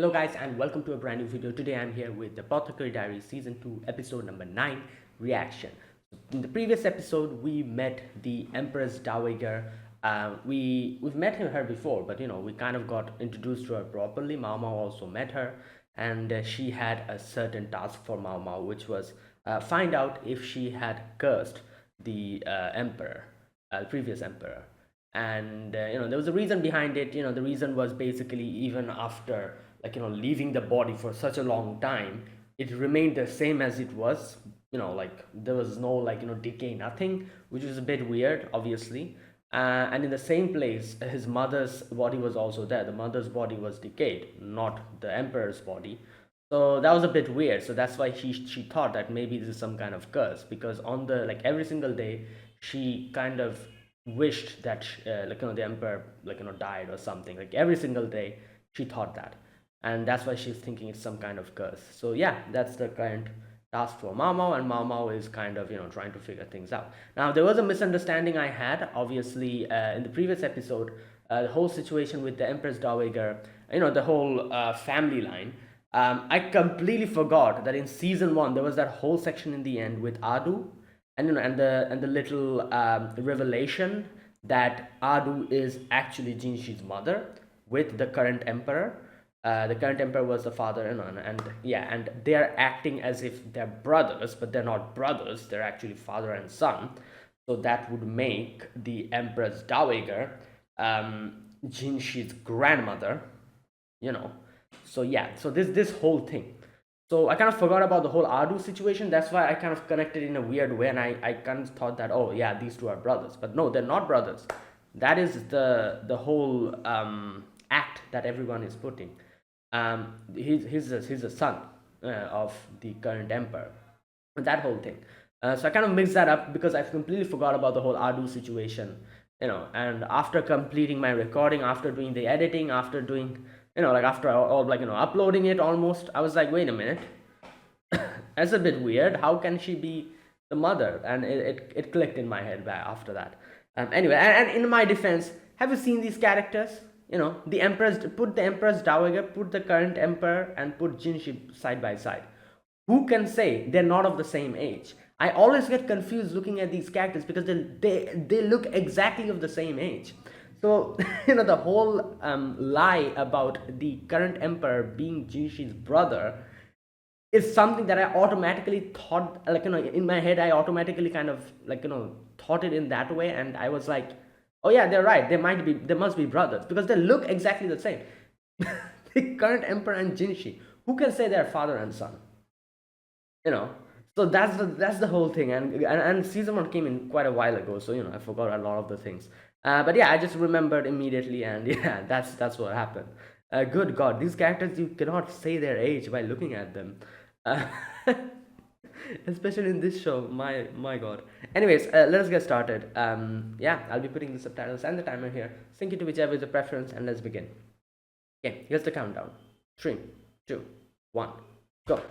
Hello guys and welcome to a brand new video. Today I'm here with the Apothecary Diaries season 2 episode number 9 reaction. In the previous episode we met the Empress Dowager. We've met her before, but we kind of got introduced to her properly. Mao Mao also met her, and she had a certain task for Mao Mao, which was find out if she had cursed the emperor, previous emperor. And there was a reason behind it. The reason was basically, even after leaving the body for such a long time, it remained the same as it was. Like there was no decay, nothing, which was a bit weird, obviously. And in the same place, his mother's body was also there. The mother's body was decayed, not the emperor's body. So that was a bit weird. So that's why she thought that maybe this is some kind of curse, because on the every single day she kind of wished that the emperor died or something. Like every single day she thought that, and that's why she's thinking it's some kind of curse. So yeah, that's the current task for Mao Mao, and Mao Mao is kind of trying to figure things out. Now there was a misunderstanding I had, obviously, in the previous episode. The whole situation with the Empress Dowager, the whole family line. I completely forgot that in season 1 there was that whole section in the end with Adu, and and the little revelation that Adu is actually Jinshi's mother with the current emperor. The current emperor was the father, and yeah, and they're acting as if they're brothers, but they're not brothers. They're actually father and son. So that would make the Empress Dowager Jinshi's grandmother. You know, so yeah, so this whole thing. So I kind of forgot about the whole Adu situation. That's why I kind of connected in a weird way, and I kind of thought that, oh yeah, these two are brothers, but no, they're not brothers. That is the whole act that everyone is putting. He's a son of the current emperor, and that whole thing. So I kind of mixed that up because I completely forgot about the whole Adu situation. And after completing my recording, after doing the editing, after doing, after all, uploading it almost, I was like, wait a minute, that's a bit weird. How can she be the mother? And it clicked in my head back after that. Anyway, and in my defense, have you seen these characters? The empress, put the Empress Dowager, put the current emperor, and put Jinshi side by side. Who can say they're not of the same age? I always get confused looking at these characters because they look exactly of the same age. So the whole lie about the current emperor being Jinshi's brother is something that I automatically thought, in my head I automatically kind of thought it in that way, and I was like, oh yeah, they're right, they must be brothers because they look exactly the same. The current emperor and Jinshi, who can say they're father and son? you know so that's the whole thing. And season 1 came in quite a while ago, so I forgot a lot of the things. But yeah, I just remembered immediately, and yeah, that's what happened. Good god, these characters, you cannot say their age by looking at them. uh, Especially in this show, my god. Anyways, let us get started. Yeah, I'll be putting the subtitles and the timer here. Sync it to whichever is the preference, and let's begin. Okay, here's the countdown. 3, 2, 1, go.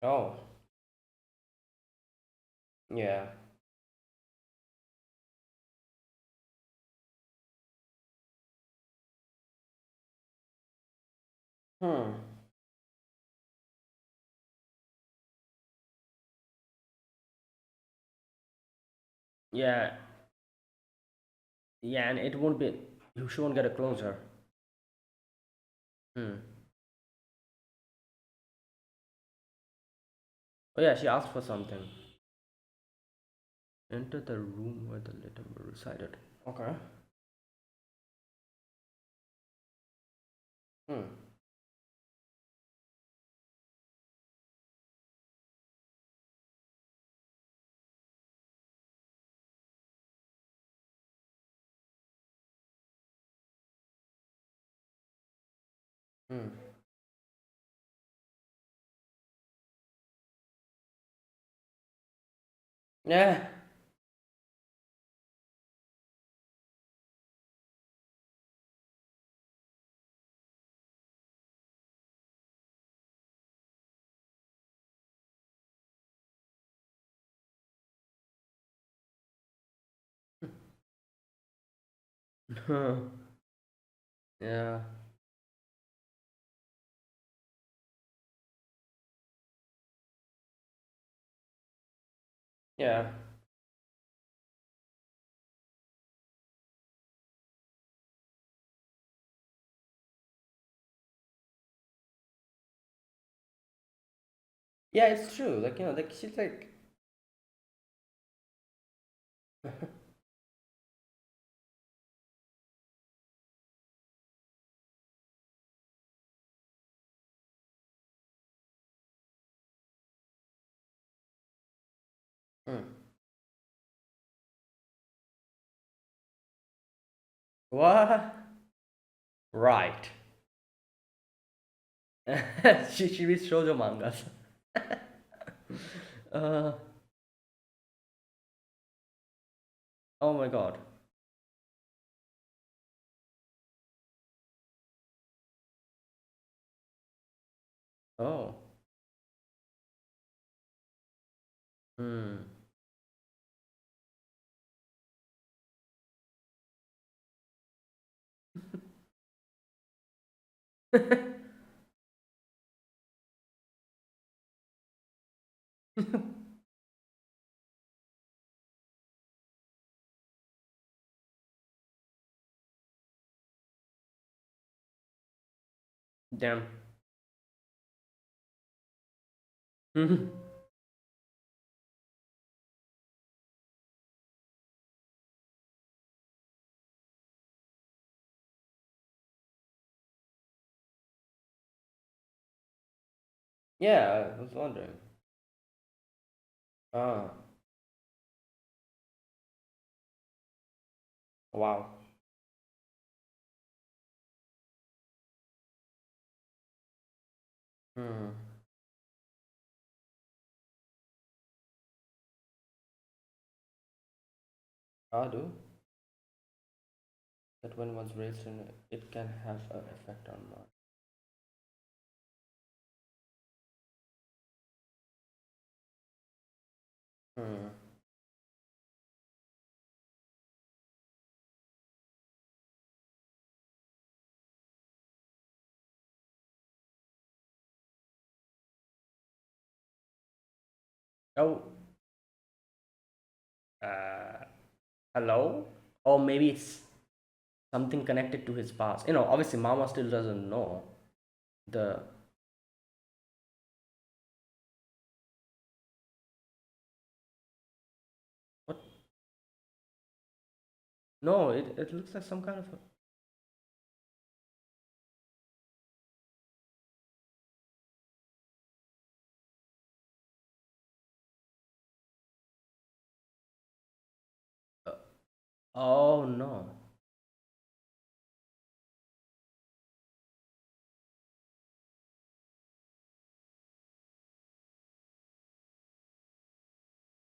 Oh, yeah. Hmm. Yeah. Yeah, and it won't be. She won't get a closer. Hmm. Oh yeah, she asked for something. Enter the room where the letter resided. Okay. Hmm. Hmm. Yeah. Yeah. Yeah. Yeah, it's true. Like, like she's like. Hmm. What? Right. She reads shoujo mangas. uh. Oh my god. Oh. Hmm. Damn. Yeah, I was wondering. Ah. Wow. Hmm. I do. That when one's raised in it can have an effect on mind. Hmm. Oh. Uh. Hello? Or maybe it's something connected to his past. Obviously, Mama still doesn't know the. What? No, it looks like some kind of. Oh no.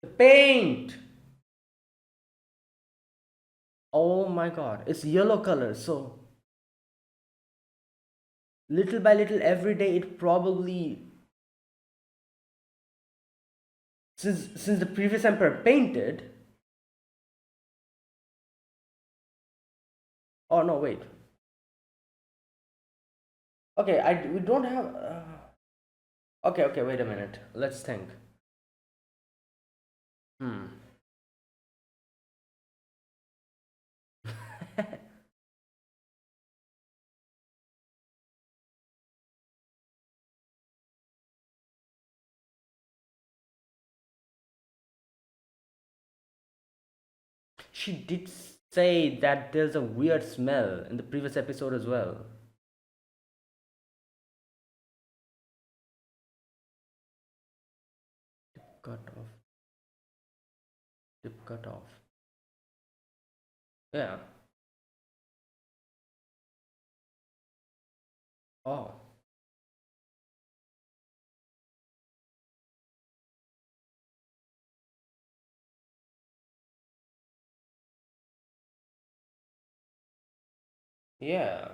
The paint! Oh my god. It's yellow color, so little by little every day it probably. Since the previous emperor painted. Oh no, wait. Okay, we don't have. Okay, okay, wait a minute. Let's think. Hmm. She did say that there's a weird smell in the previous episode as well. Cut off. Tip cut off. Yeah. Oh. Yeah.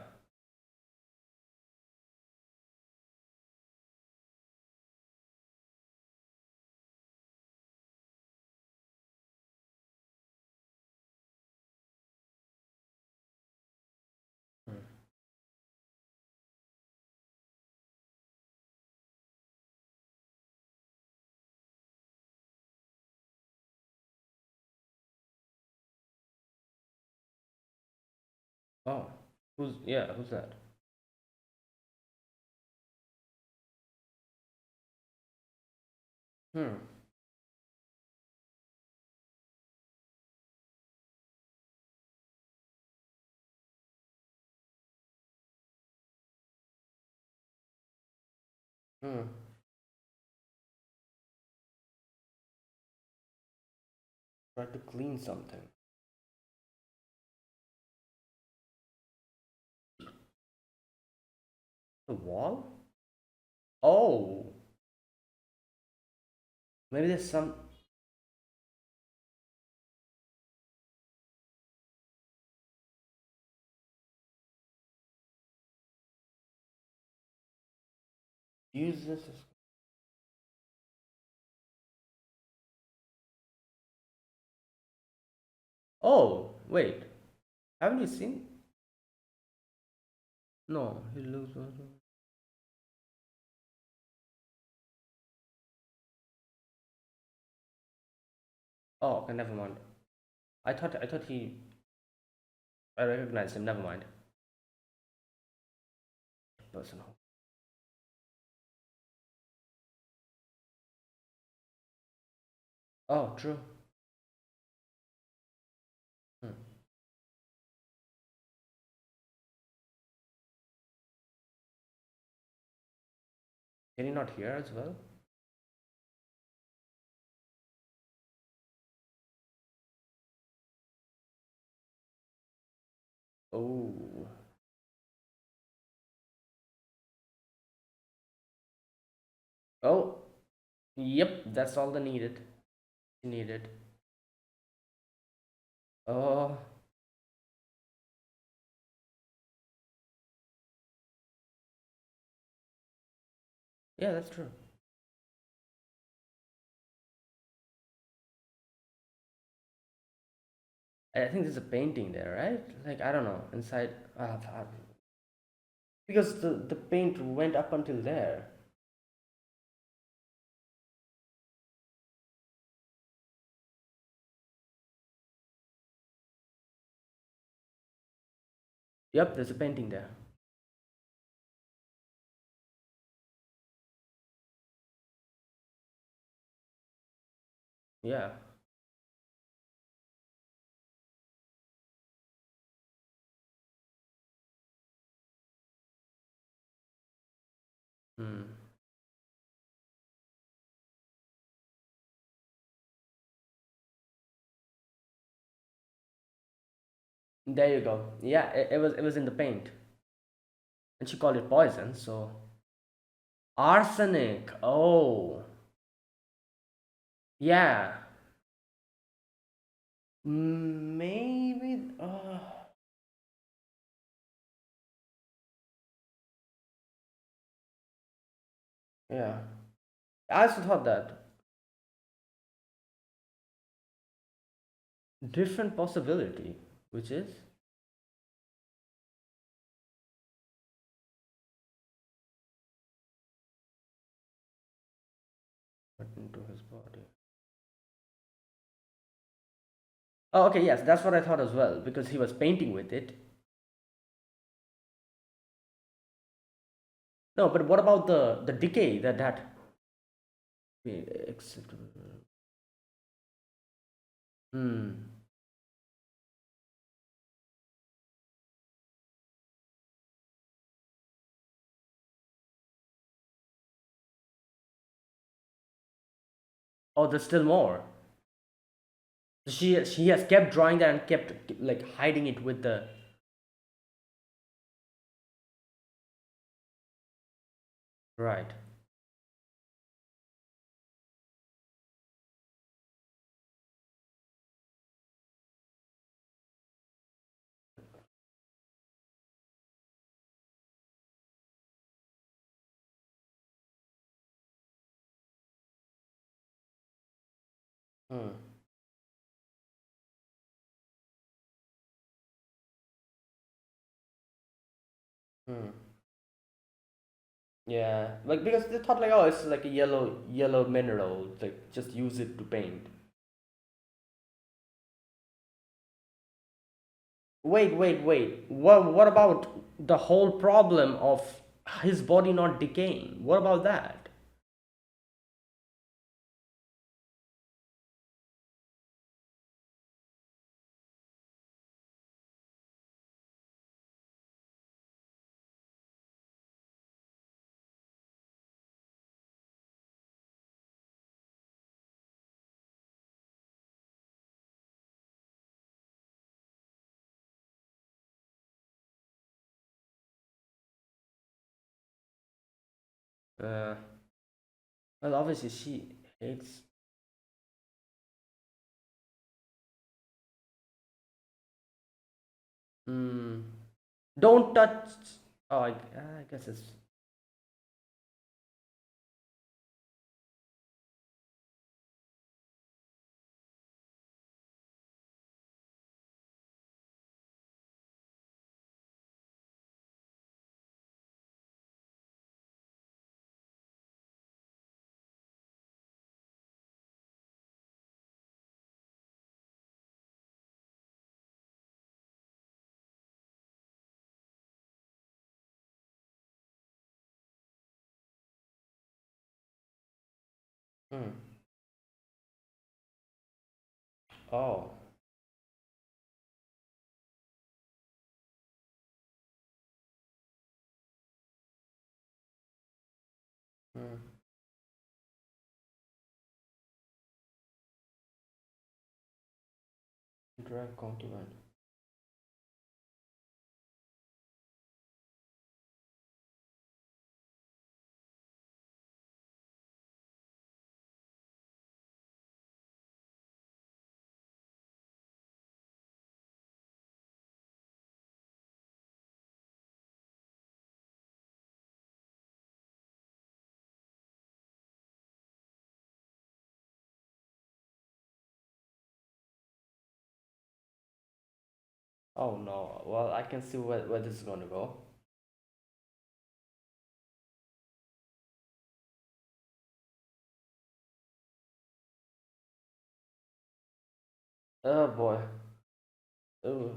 Hmm. Oh. Who's that? Hmm. Hmm. Try to clean something. The wall? Oh. Maybe there's some. Use this as. Oh, wait. Haven't you seen? No, he looks. Oh, okay, never mind. I thought he. I recognized him. Never mind. Person. Oh, true. Hmm. Can you not hear as well? Oh. Oh. Yep. That's all they needed. Needed. Oh. Yeah, that's true. I think there's a painting there, right? Like I don't know inside. Because the paint went up until there. Yep, there's a painting there. Yeah. Hmm. There you go. Yeah, it was in the paint, and she called it poison. So arsenic. Oh, yeah. Maybe. Yeah. I also thought that. different possibility, which is what into his body. Oh, okay, yes, that's what I thought as well because he was painting with it. No, but what about the decay that acceptable? Hmm. Oh, there's still more. She has kept drawing that and kept like hiding it with the right. Hmm. Hmm. Yeah, like because they thought like, oh, it's like a yellow mineral, like just use it to paint. Wait. What about the whole problem of his body not decaying? What about that? Uh, well, obviously she hates. Hmm. Don't touch. Oh, I guess it's. Hmm. Oh. Hmm. Drag concubine. Oh no. Well, I can see where this is going to go. Oh boy. Oh.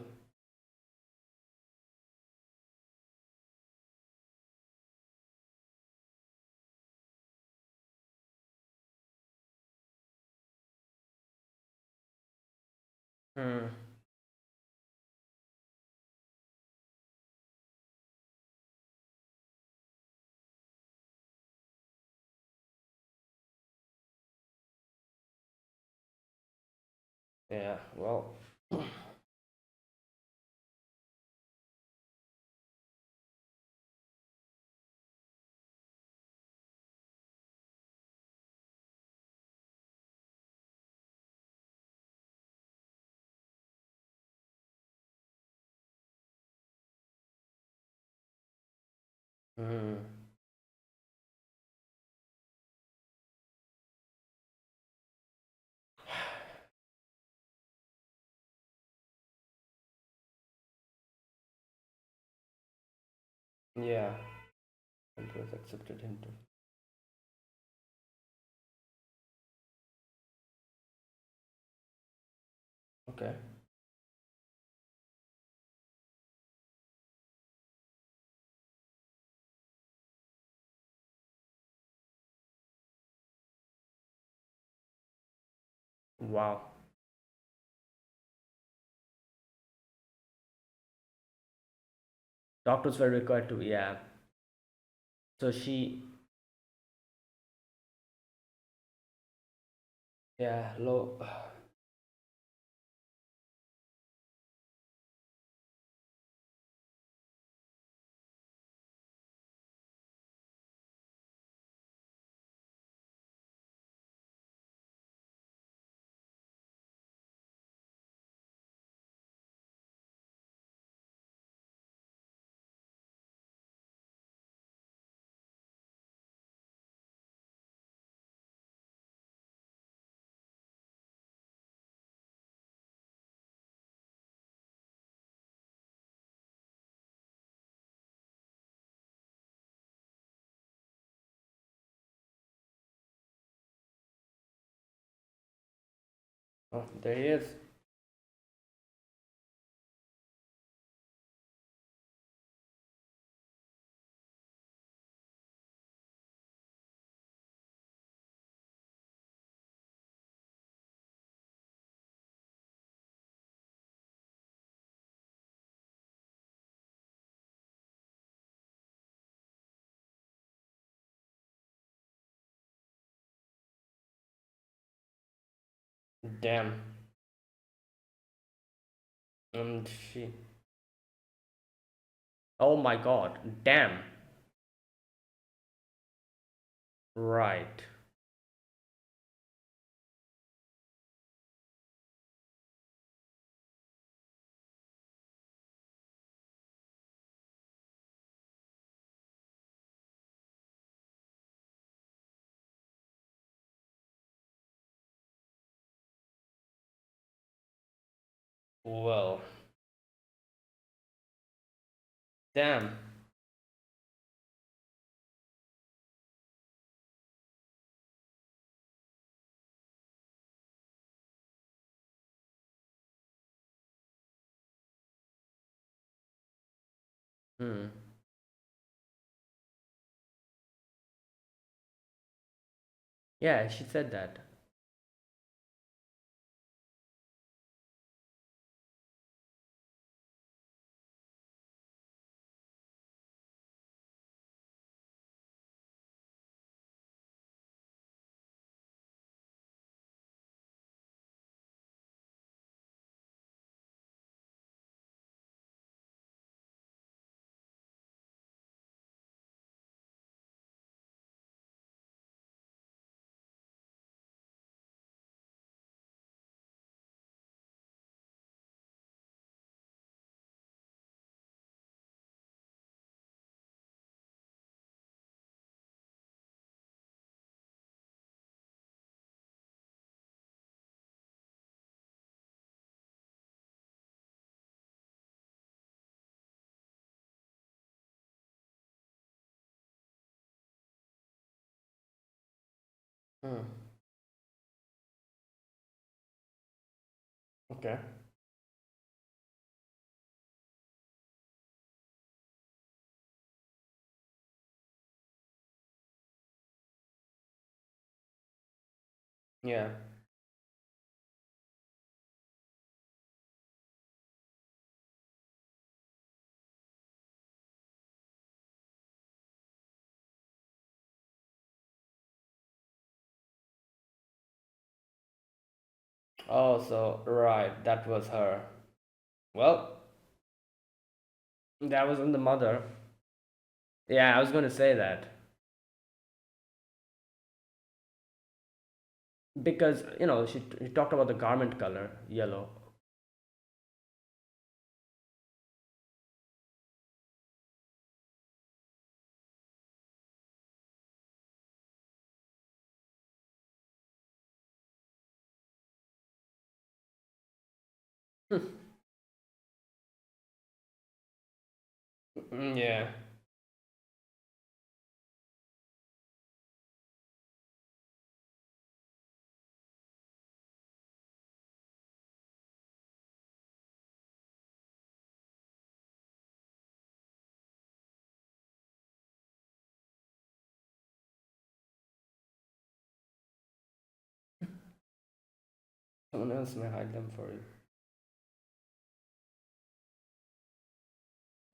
Hmm. Yeah. Well. Hmm. Yeah, Empress accepted him to. Okay. Wow. Doctors were required to, yeah. So she, yeah, low. Oh, there he is. Damn. And she. Oh my god. Damn. Right. Well. Damn. Hmm. Yeah, she said that. Hmm. Okay. Yeah. Oh, so, right. That was her. Well, that wasn't the mother. Yeah, I was going to say that. Because, she talked about the garment color, yellow. Yeah. someone else may hide them for you.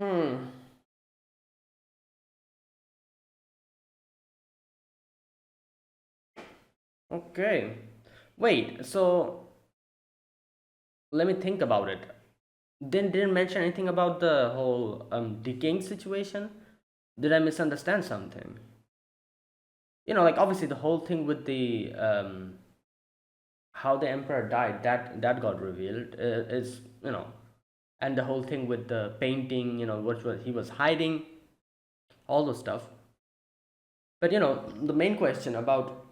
Hmm. Okay. Wait, so let me think about it. Didn't mention anything about the whole decaying situation? Did I misunderstand something? Like obviously the whole thing with the how the emperor died, that got revealed, is, and the whole thing with the painting, what was he was hiding, all those stuff. But the main question about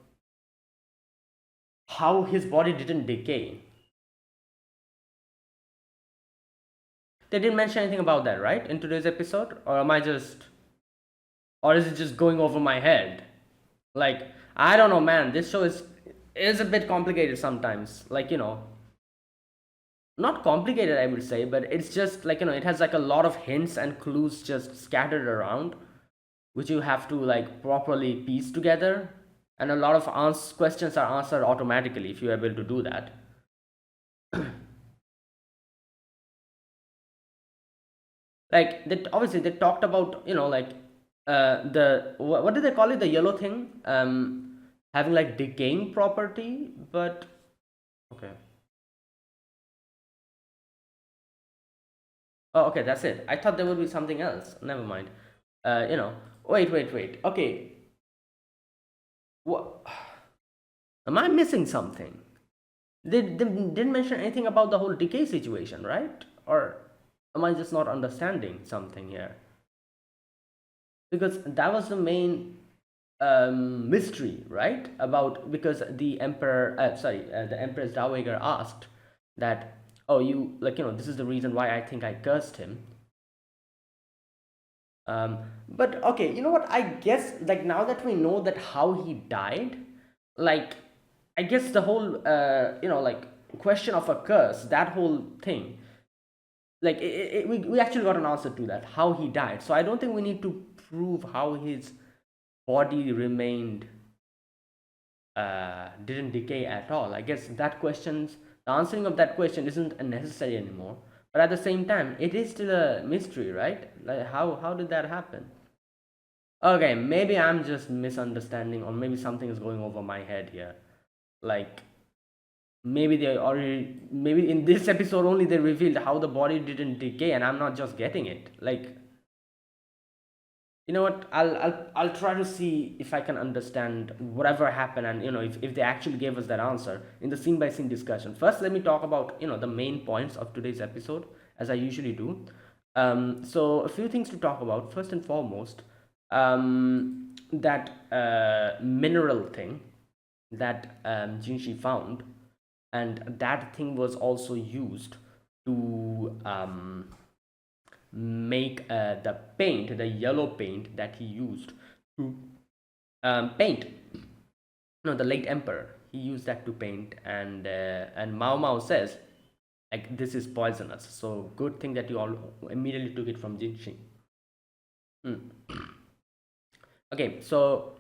how his body didn't decay, they didn't mention anything about that, right, in today's episode? Or is it just going over my head? Like, I don't know, man. This show is a bit complicated sometimes. Like, not complicated, I would say, but it's just like, it has like a lot of hints and clues just scattered around, which you have to like properly piece together. And a lot of questions are answered automatically if you're able to do that. Like, they obviously they talked about, like, the what did they call it, the yellow thing, having like decaying property, but okay. Oh, okay, that's it. I thought there would be something else. Never mind. Wait. Okay, what? Am I missing something? They didn't mention anything about the whole decay situation, right? Or am I just not understanding something here? Because that was the main mystery, right? About, because the emperor, the empress Dowager asked that, oh, you, like, this is the reason why I think I cursed him. But okay, you know what? I guess, like, now that we know that how he died, like, I guess the whole like, question of a curse, that whole thing, like, we actually got an answer to that, how he died. So I don't think we need to prove how his body remained, didn't decay at all. I guess the answering of that question isn't necessary anymore. But at the same time, it is still a mystery, right? Like, how did that happen? Okay, maybe I'm just misunderstanding, or maybe something is going over my head here. Like, maybe in this episode only they revealed how the body didn't decay, and I'm not just getting it. Like, you know what? I'll try to see if I can understand whatever happened, and if they actually gave us that answer in the scene by scene discussion. First, let me talk about the main points of today's episode, as I usually do. So a few things to talk about. First and foremost, that mineral thing that Jinshi found, and that thing was also used to make the paint, the yellow paint that he used to paint. No, the late emperor. He used that to paint, and Mao Mao says, like, this is poisonous. So good thing that you all immediately took it from Jinxing. Hmm. Okay, so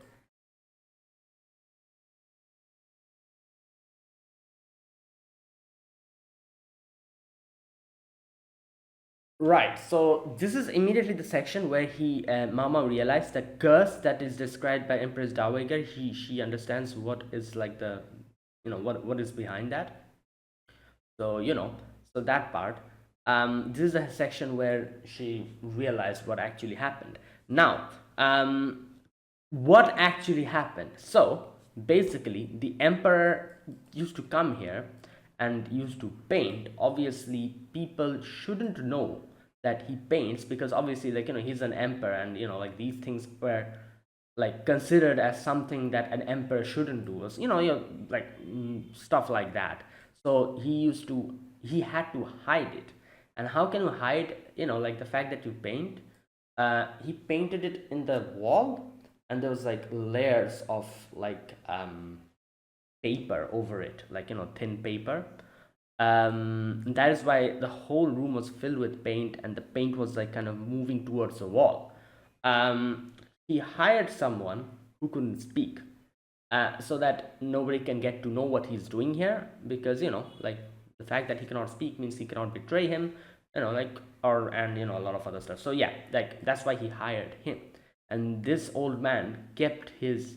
right, so this is immediately the section where he Mama realized the curse that is described by Empress Dowager. She understands what is like the, what is behind that. So so that part. This is a section where she realized what actually happened. Now, what actually happened? So basically, the emperor used to come here and used to paint. Obviously, people shouldn't know that he paints, because obviously, like, he's an emperor, and like, these things were like considered as something that an emperor shouldn't do, like, stuff like that. So he had to hide it. And how can you hide, like, the fact that you paint? He painted it in the wall, and there was like layers of like paper over it, like, thin paper. That is why the whole room was filled with paint, and the paint was like kind of moving towards the wall. He hired someone who couldn't speak, so that nobody can get to know what he's doing here, because like the fact that he cannot speak means he cannot betray him, like, or and a lot of other stuff. So yeah, like that's why he hired him. And this old man kept his,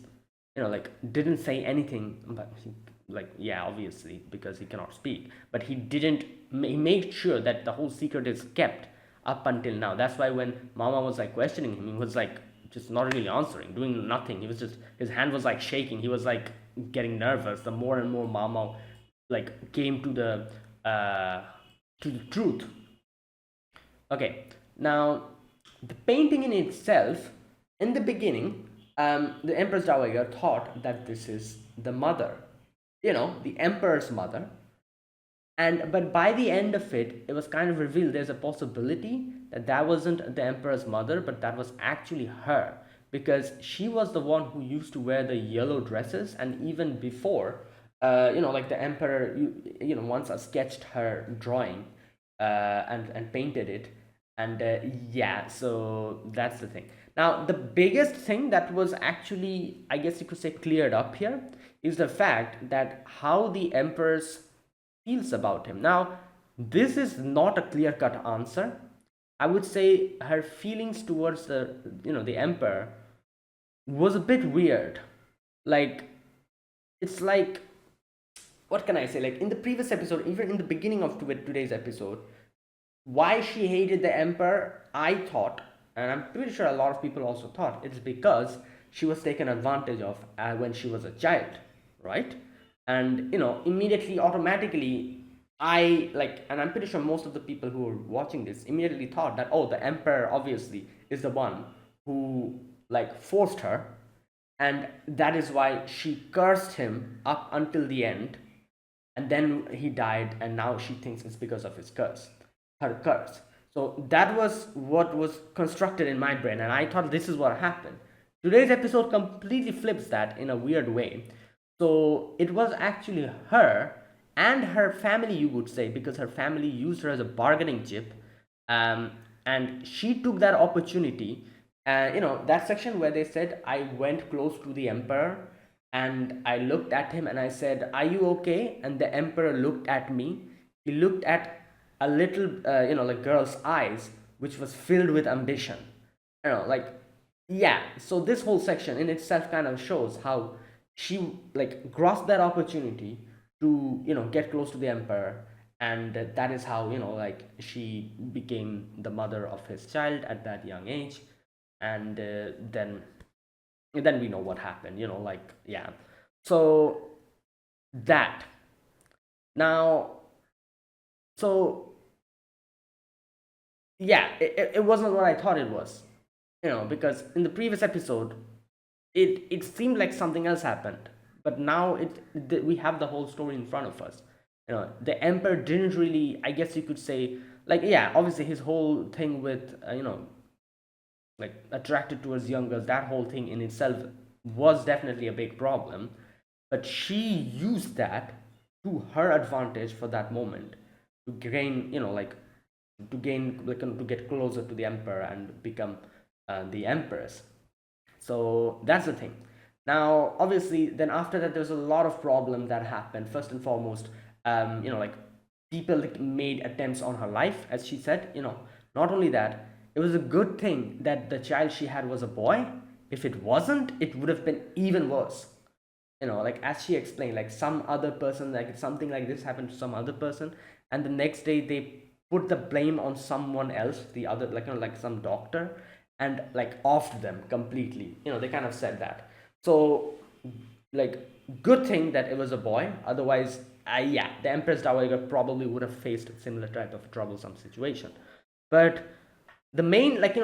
like, didn't say anything, but he, like, yeah, obviously because he cannot speak, but he didn't he made sure that the whole secret is kept up until now. That's why when mama was like questioning him, he was like just not really answering, doing nothing. He was just, his hand was like shaking, he was like getting nervous. The more and more mama like came to the truth. Okay, now the painting in itself, in the beginning, the Empress Dowager thought that this is the mother, the emperor's mother. And but by the end of it, it was kind of revealed there's a possibility that that wasn't the emperor's mother, but that was actually her, because she was the one who used to wear the yellow dresses. And even before, like the emperor, once sketched her drawing, and painted it. And yeah, so that's the thing. Now the biggest thing that was actually, I guess you could say, cleared up here is the fact that how the empress feels about him. Now this is not a clear cut answer. I would say her feelings towards the emperor was a bit weird. Like, it's like, what can I say, like in the previous episode, even in the beginning of today's episode, why she hated the emperor, I thought, and I'm pretty sure a lot of people also thought, it's because she was taken advantage of when she was a child, right? And immediately, automatically, I like, and I'm pretty sure most of the people who are watching this immediately thought that, oh, the emperor obviously is the one who like forced her, and that is why she cursed him up until the end, and then he died, and now she thinks it's because of his curse, her curse. So that was what was constructed in my brain, and I thought this is what happened. Today's episode completely flips that in a weird way. So it was actually her and her family, you would say, because her family used her as a bargaining chip. um, and she took that opportunity. That section where they said, I went close to the emperor and I looked at him and I said, are you okay? And the emperor looked at me. He looked at a little, like girl's eyes, which was filled with ambition. Like, yeah. So this whole section in itself kind of shows how she like grasped that opportunity to get close to the emperor. And that is how like she became the mother of his child at that young age. And then we know what happened, like, yeah. So that, now, so yeah, it wasn't what I thought it was, because in the previous episode it seemed like something else happened. But now we have the whole story in front of us. The emperor didn't really, I guess you could say, like, yeah, obviously his whole thing with like attracted towards young girls, that whole thing in itself was definitely a big problem. But she used that to her advantage for that moment, to gain, like, to gain, like, to get closer to the emperor and become the empress. So that's the thing. Now obviously then after that there's a lot of problems that happened. First and foremost, like, people like made attempts on her life, as she said. Not only that, it was a good thing that the child she had was a boy. If it wasn't, it would have been even worse. Like, as she explained, like some other person, like something like this happened to some other person, and the next day they put the blame on someone else, the other, like, like some doctor, and like offed them completely. They kind of said that. So, like, good thing that it was a boy. Otherwise, yeah, the Empress Dowager probably would have faced a similar type of troublesome situation. But the main, like,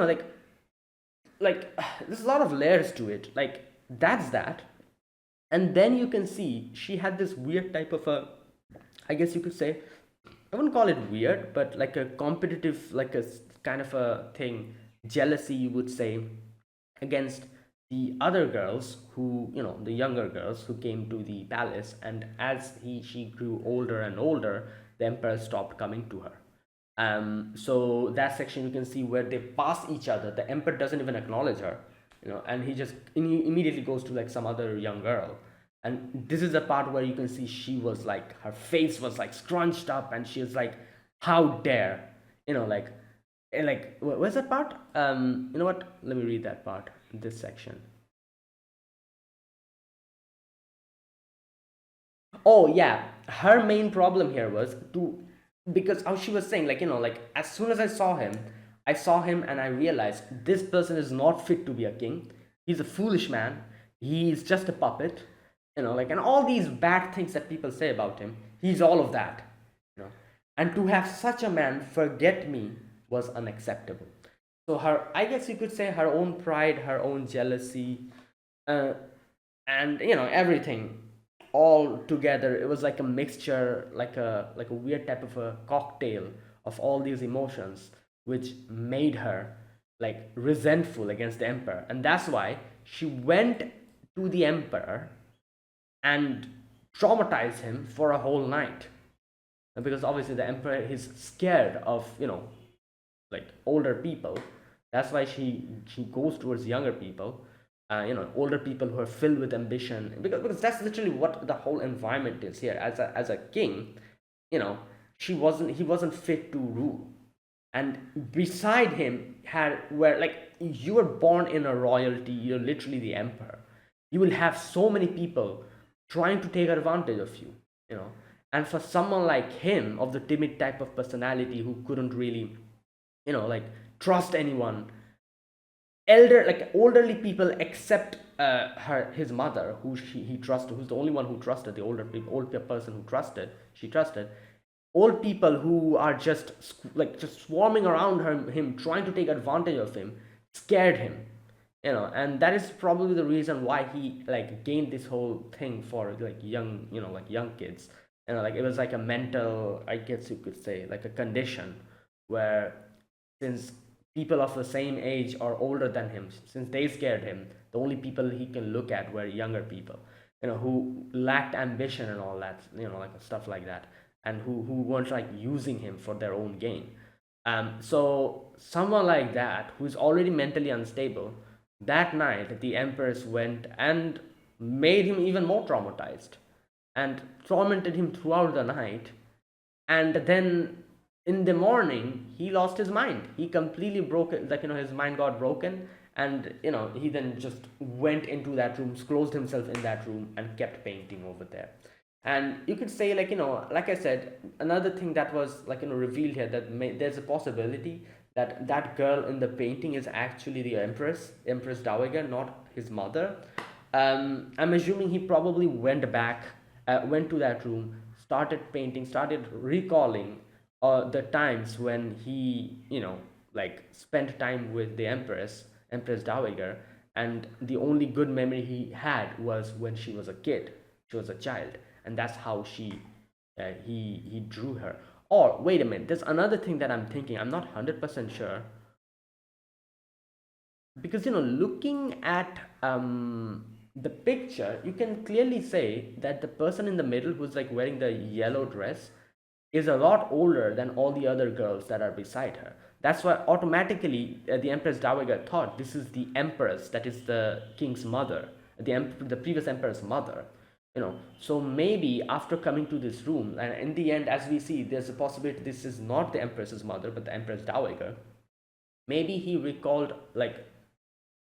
like there's a lot of layers to it. Like, that's that. And then you can see she had this weird type of a, I guess you could say, I wouldn't call it weird, but like a competitive, like a kind of a thing, jealousy, you would say, against the other girls who, the younger girls who came to the palace. And as she grew older and older, the emperor stopped coming to her. So that section you can see where they pass each other. The emperor doesn't even acknowledge her, and he just immediately goes to like some other young girl. And this is the part where you can see she was like, her face was like scrunched up, and she was like, how dare, you know, like, where's that part? You know what, let me read that part, this section. Oh yeah, her main problem here was to, because how she was saying, like, you know, like, as soon as I saw him and I realized this person is not fit to be a king. He's a foolish man. He's just a puppet, you know, like, and all these bad things that people say about him. He's all of that, you know. And to have such a man forget me was unacceptable. So her, I guess you could say, her own pride, her own jealousy, uh, and you know, everything all together, it was like a mixture, like a weird type of a cocktail of all these emotions, which made her like resentful against the emperor. And that's why she went to the emperor and traumatized him for a whole night. Because obviously the emperor is scared of, you know, like older people. That's why she goes towards younger people, you know, older people who are filled with ambition, because that's literally what the whole environment is here. As a king, you know, he wasn't fit to rule. And beside him had, where like, you were born in a royalty, you're literally the emperor. You will have so many people trying to take advantage of you, you know. And for someone like him, of the timid type of personality, who couldn't really, you know, like, trust anyone, elderly people, except his mother, who he trusted, who's the only one who trusted, the older people, old person who trusted, she trusted. Old people who are just like just swarming around him, trying to take advantage of him, scared him, you know. And that is probably the reason why he like gained this whole thing for like young, you know, like young kids, you know. Like, it was like a mental, I guess you could say, like a condition, where, since people of the same age or older than him, since they scared him, the only people he can look at were younger people, you know, who lacked ambition and all that, you know, like stuff like that, and who weren't like using him for their own gain. So someone like that, who's already mentally unstable, that night the empress went and made him even more traumatized, and tormented him throughout the night. And then in the morning he lost his mind, he completely broke it, like, you know, his mind got broken. And you know, he then just went into that room, closed himself in that room, and kept painting over there. And you could say, like, you know, like I said, another thing that was, like, you know, revealed here, that there's a possibility that that girl in the painting is actually the empress dowager, not his mother. I'm assuming he probably went to that room, started painting, started recalling the times when he, you know, like, spent time with the empress dowager. And the only good memory he had was when she was a kid, she was a child. And that's how he drew her. Or wait a minute, there's another thing that I'm thinking, I'm not 100% sure, because, you know, looking at the picture, you can clearly say that the person in the middle, who's like wearing the yellow dress, is a lot older than all the other girls that are beside her. That's why automatically the empress dowager thought this is the empress, that is the king's mother, the previous emperor's mother, you know. So maybe after coming to this room, and in the end, as we see, there's a possibility this is not the empress's mother but the empress dowager. Maybe he recalled, like,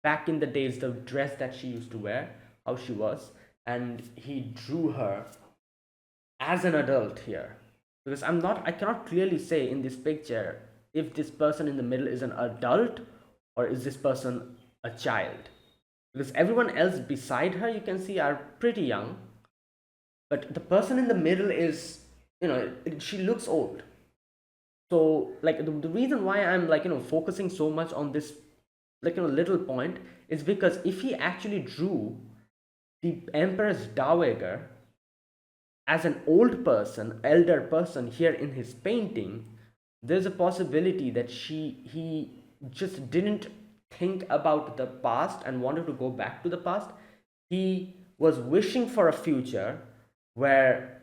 back in the days, the dress that she used to wear, how she was, and he drew her as an adult here. Because I cannot clearly say in this picture if this person in the middle is an adult or is this person a child. Because everyone else beside her, you can see, are pretty young, but the person in the middle is, you know, she looks old. So like, the reason why I'm, like, you know, focusing so much on this, like, you know, little point, is because if he actually drew the empress dowager as an old person, elder person here in his painting, there's a possibility that he just didn't think about the past and wanted to go back to the past. He was wishing for a future where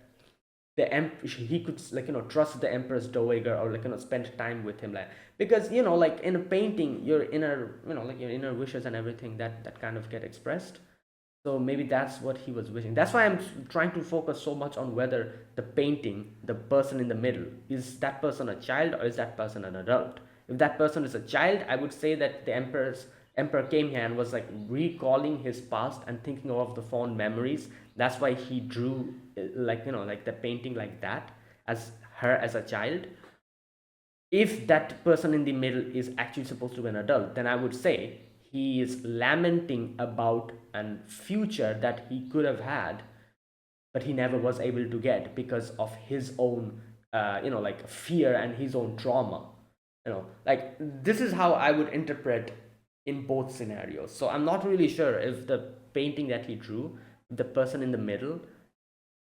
he could, like, you know, trust the empress dowager, or, like, you know, spend time with him, like, because, you know, like, in a painting, your inner, you know, like, your inner wishes and everything, that kind of get expressed. So maybe that's what he was wishing. That's why I'm trying to focus so much on whether the painting, the person in the middle, is that person a child or is that person an adult? If that person is a child, I would say that the emperor came here and was like recalling his past and thinking of the fond memories. That's why he drew like like the painting like that, as her as a child. If that person in the middle is actually supposed to be an adult, then I would say he is lamenting about a future that he could have had, but he never was able to get because of his own, like fear and his own trauma. Like this is how I would interpret in both scenarios. So I'm not really sure if the painting that he drew, the person in the middle,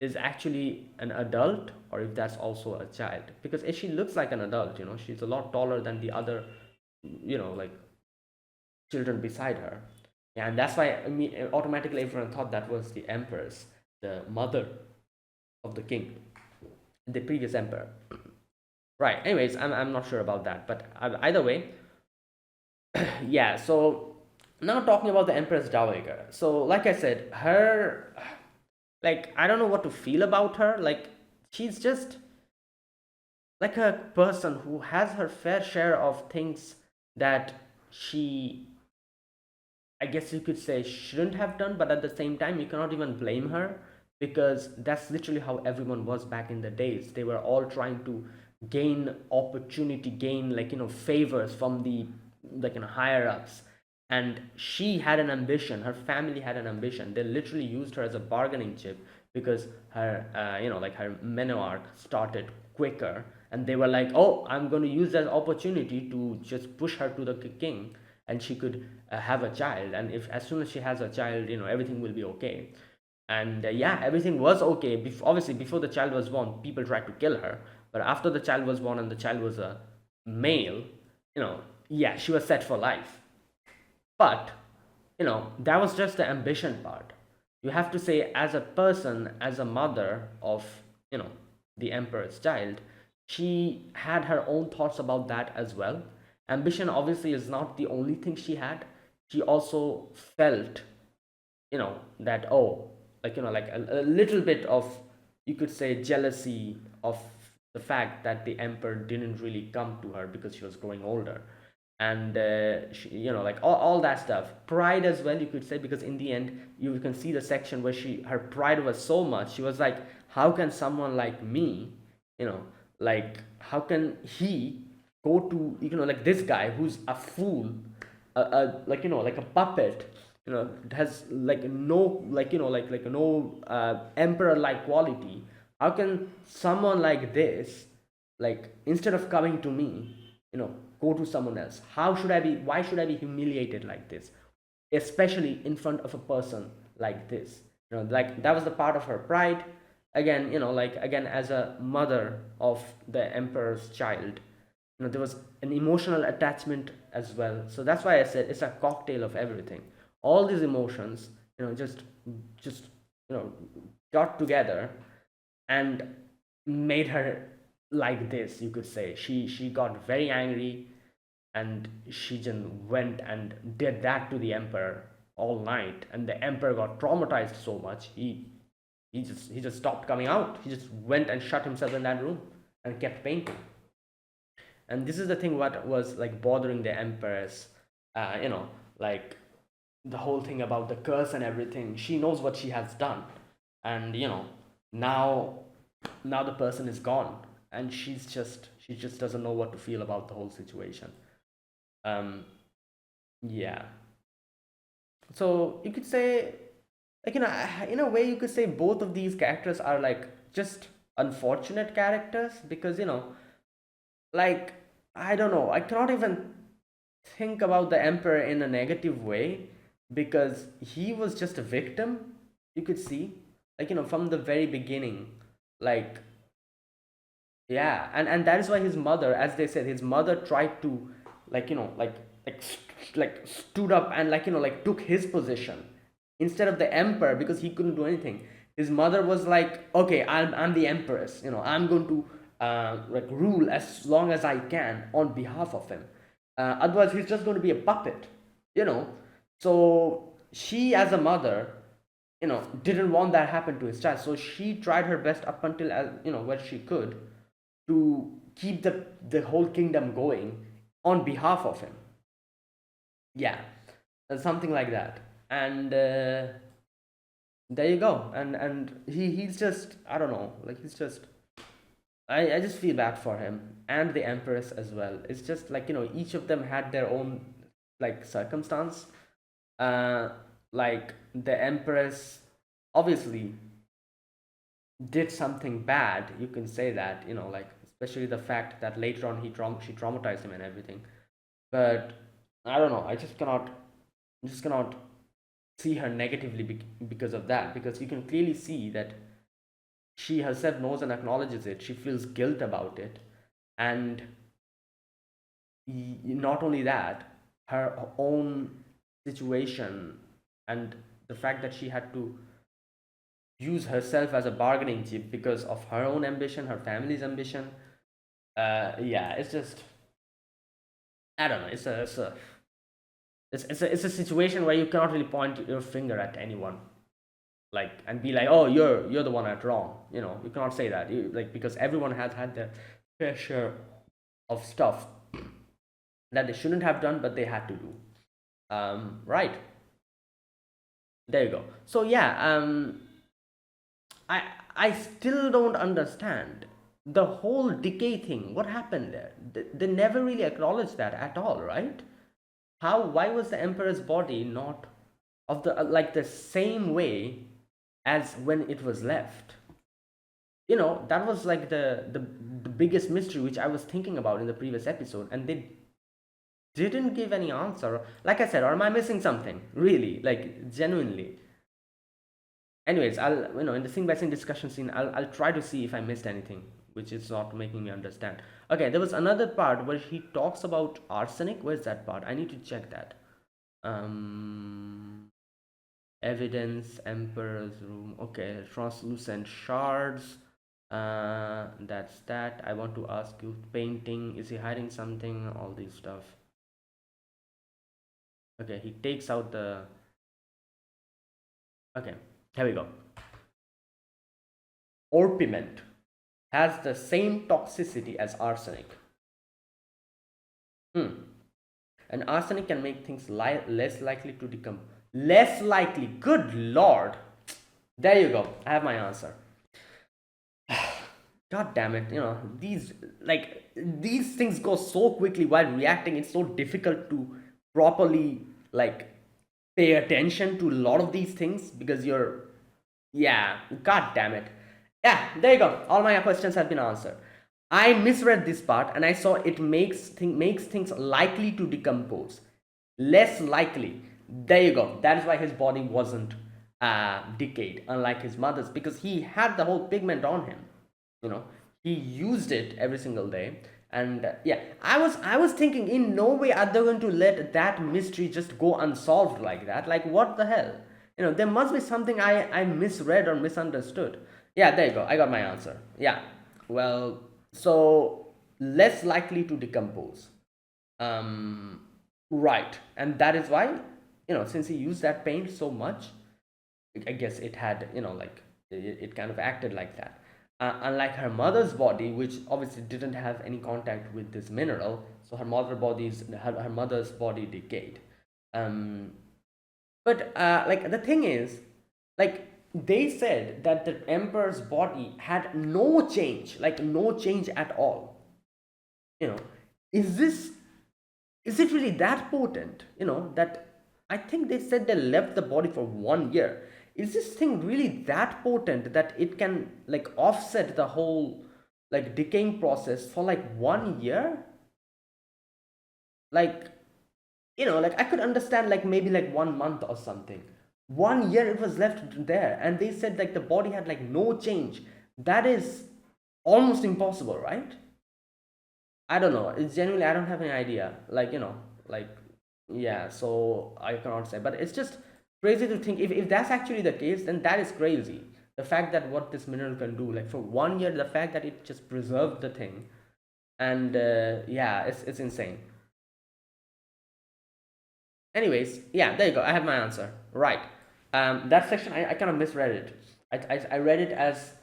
is actually an adult or if that's also a child, because if she looks like an adult, she's a lot taller than the other, like children beside her. Yeah, and that's why automatically everyone thought that was the empress, the mother of the king, the previous emperor. Right, anyways, I'm not sure about that, but either way, yeah. So now talking about the empress dowager, so like I said, her, like I don't know what to feel about her. Like she's just like a person who has her fair share of things that she, I guess you could say, shouldn't have done, but at the same time you cannot even blame her, because that's literally how everyone was back in the days. They were all trying to gain opportunity, gain like favors from the like higher ups. And she had an ambition, her family had an ambition. They literally used her as a bargaining chip, because her like her menarche started quicker, and they were like, oh, I'm going to use that opportunity to just push her to the king, and she could have a child. And if as soon as she has a child, everything will be okay. And yeah, everything was okay. Obviously before the child was born, people tried to kill her, but after the child was born and the child was a male, yeah, she was set for life. But that was just the ambition part. You have to say, as a person, as a mother of you know the emperor's child, she had her own thoughts about that as well. Ambition obviously is not the only thing she had. She also felt, that, oh, like like a little bit of, you could say, jealousy of the fact that the emperor didn't really come to her because she was growing older. And she, like all that stuff, pride as well, you could say, because in the end you can see the section where her pride was so much, she was like, how can someone like me, you know how can he go to, like this guy who's a fool, like like a puppet, has like no, like like no emperor like quality. How can someone like this, like, instead of coming to me, go to someone else? Why should I be humiliated like this, especially in front of a person like this? Like that was the part of her pride. Again, like, again, as a mother of the emperor's child, there was an emotional attachment as well. So that's why I said it's a cocktail of everything. All these emotions, just got together and made her like this, you could say. She got very angry, and she just went and did that to the emperor all night, and the emperor got traumatized so much, he just stopped coming out. He just went and shut himself in that room and kept painting. And this is the thing what was like bothering the empress, like the whole thing about the curse and everything. She knows what she has done, and now now the person is gone, and she just doesn't know what to feel about the whole situation. um yeah. So you could say, like, in a way you could say both of these characters are like just unfortunate characters, because like, I don't know, I cannot even think about the emperor in a negative way, because he was just a victim, you could see, like, from the very beginning. Like, yeah, and that is why his mother, as they said, his mother tried to, like, like stood up and, like, like took his position instead of the emperor, because he couldn't do anything. His mother was like, okay, I'm the empress, I'm going to like rule as long as I can on behalf of him. Otherwise he's just going to be a puppet, you know. So she, as a mother, didn't want that happen to his child. So she tried her best up until where she could to keep the whole kingdom going on behalf of him. Yeah, something like that. And there you go. And he's just, I don't know, like he's just, I just feel bad for him and the empress as well. It's just like each of them had their own like circumstance. uh like the empress obviously did something bad, you can say that, like especially the fact that later on she traumatized him and everything. But I don't know, I just cannot see her negatively because of that, because you can clearly see that she herself knows and acknowledges it, she feels guilt about it. And not only that, her own situation, and the fact that she had to use herself as a bargaining chip because of her own ambition, her family's ambition. Yeah, it's just, I don't know. It's a situation where you cannot really point your finger at anyone, like, and be like, oh, you're the one at wrong. You cannot say that. Like, because everyone has had their fair share of stuff that they shouldn't have done, but they had to do. Right. There you go. So yeah, I I still don't understand the whole decay thing. What happened there? They never really acknowledged that at all, right? How? Why was the emperor's body not of the like the same way as when it was left? That was like the biggest mystery which I was thinking about in the previous episode, and they didn't give any answer. Like I said, or am I missing something? Really, like genuinely. Anyways, I'll in the scene by scene discussion scene, I'll try to see if I missed anything which is not making me understand. Okay, there was another part where he talks about arsenic. Where's that part? I need to check that. um Evidence, emperor's room. Okay, translucent shards. That's that. I want to ask you, painting, is he hiding something? All these stuff. Okay, he takes out the, okay, here we go. Orpiment has the same toxicity as arsenic. And arsenic can make things less likely to decomp. Less likely. Good lord. There you go. I have my answer. God damn it. These things go so quickly while reacting. It's so difficult to properly, like, pay attention to a lot of these things because you're, yeah, god damn it. Yeah, there you go. All my questions have been answered. I misread this part and I saw it makes things likely to decompose. Less likely. There you go. That is why his body wasn't decayed, unlike his mother's, because he had the whole pigment on him. He used it every single day. And yeah, I was thinking, in no way are they going to let that mystery just go unsolved like that. Like, what the hell? There must be something I misread or misunderstood. Yeah, there you go. I got my answer. Yeah. Well, so less likely to decompose. Right. And that is why, since he used that paint so much, I guess it had, like, it kind of acted like that. Unlike her mother's body, which obviously didn't have any contact with this mineral, so her mother's body decayed. Um, but like, the thing is, like, they said that the emperor's body had no change, like no change at all. You know, is this is it really that potent? That, I think they said they left the body for 1 year. Is this thing really that potent that it can, like, offset the whole, like, decaying process for like 1 year? Like, like, I could understand, like, maybe like 1 month or something. 1 year it was left there, and they said like the body had like no change. That is almost impossible, right? I don't know. It's genuinely, I don't have any idea. Like, like, yeah, so I cannot say. But it's just crazy to think, if that's actually the case, then that is crazy. The fact that what this mineral can do, like for 1 year, the fact that it just preserved the thing. And yeah, it's insane. Anyways, yeah, there you go. I have my answer. Right. That section I kind of misread it. I read it as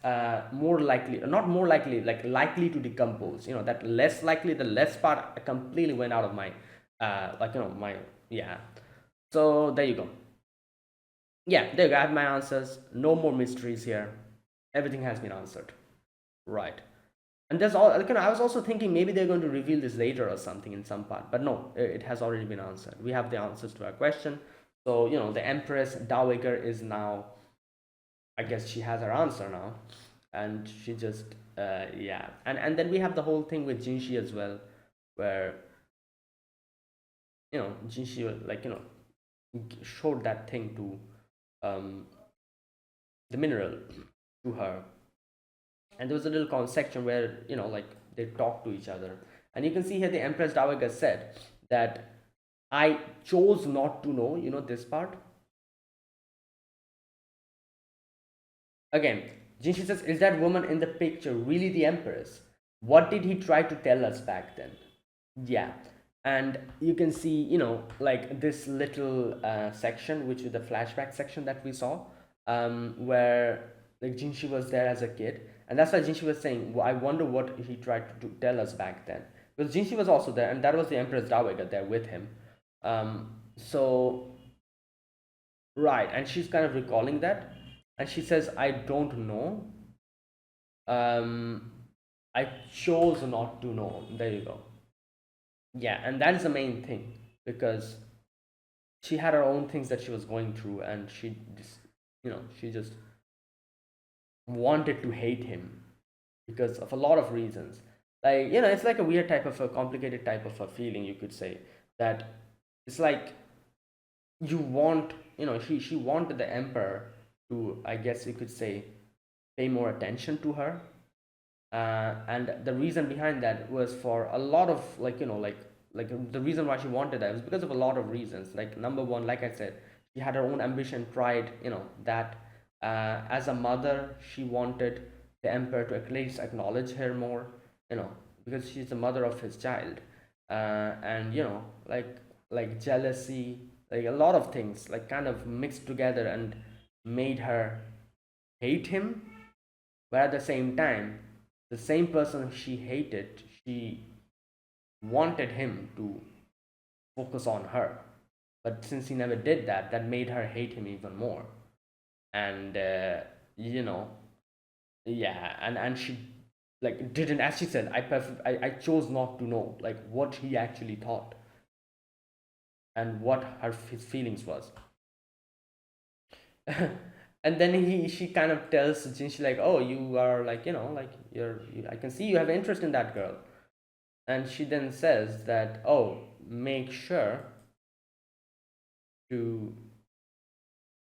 more likely, not more likely, like likely to decompose. That less likely, the less part completely went out of my, my, yeah. So there you go. Yeah, there you go. I have my answers. No more mysteries here. Everything has been answered. Right. And there's all, I was also thinking maybe they're going to reveal this later or something in some part, but no, it has already been answered. We have the answers to our question. So, the Empress Dowager is now, I guess she has her answer now, and she just, yeah. And then we have the whole thing with Jinshi as well, where, Jinshi, showed that thing to, the mineral to her. And there was a little section where, they talk to each other. And you can see here the Empress Dowager said that I chose not to know, this part. Again, Jinshi says, is that woman in the picture really the Empress? What did he try to tell us back then? Yeah. And you can see, like this little section, which is the flashback section that we saw, where like Jinshi was there as a kid. And that's why Jinshi was saying, I wonder what he tried to tell us back then. Because Jinshi was also there, and that was the Empress Dowager there with him. So, right. And she's kind of recalling that. And she says, I don't know. Um, I chose not to know. There you go. Yeah, and that is the main thing, because she had her own things that she was going through, and she just wanted to hate him because of a lot of reasons. Like, it's like a weird type of a complicated type of a feeling, you could say, that it's like you want, she wanted the emperor to, I guess you could say, pay more attention to her. And the reason behind that was for a lot of, like the reason why she wanted that was because of a lot of reasons. Like, number one, like I said, she had her own ambition, pride, that as a mother she wanted the emperor to at least acknowledge her more, you know because she's the mother of his child. And like jealousy, like a lot of things, like kind of mixed together and made her hate him. But at the same time, the same person she hated, she wanted him to focus on her. But since he never did that, that made her hate him even more. And you know yeah, and she, like, didn't, as she said, I chose not to know, like, what he actually thought and what his feelings was. And then she kind of tells Jinshi, like, oh, you are, like, like, I can see you have interest in that girl. And she then says that, oh, make sure to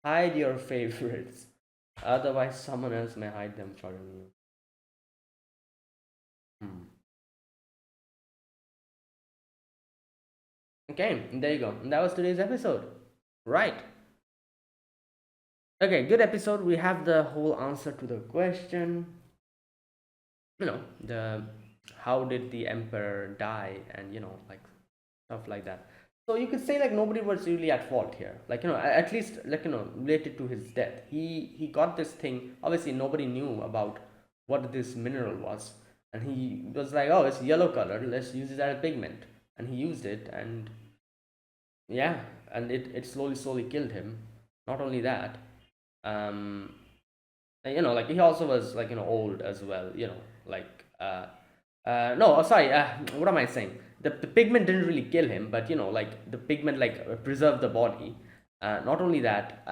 hide your favorites, otherwise someone else may hide them for you. Hmm. Okay, there you go. And that was today's episode. Right. Okay, good episode. We have the whole answer to the question. The how did the emperor die, and like stuff like that. So you could say, like, nobody was really at fault here. Like, at least, like, related to his death. He got this thing. Obviously, nobody knew about what this mineral was, and he was like, oh, it's yellow color. Let's use it as a pigment, and he used it, and yeah, and it slowly killed him. Not only that, um, and, like, he also was, like, old as well. Like, no, sorry, what am I saying? The pigment didn't really kill him, but like, the pigment, like, preserved the body. Not only that,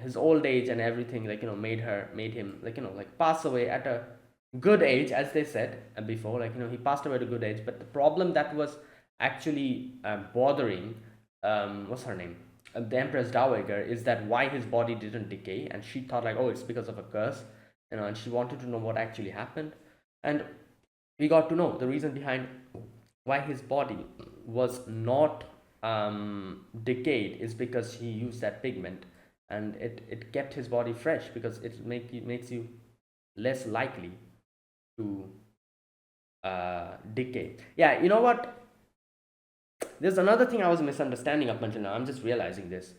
his old age and everything, like, made him, like, like, pass away at a good age, as they said before. Like, he passed away at a good age. But the problem that was actually bothering, what's her name, the Empress Dowager, is that why his body didn't decay, and she thought, like, oh, it's because of a curse, and she wanted to know what actually happened. And we got to know the reason behind why his body was not decayed is because he used that pigment, and it kept his body fresh, because makes you less likely to decay. Yeah, you know what? There's another thing I was misunderstanding up until now. I'm just realizing this.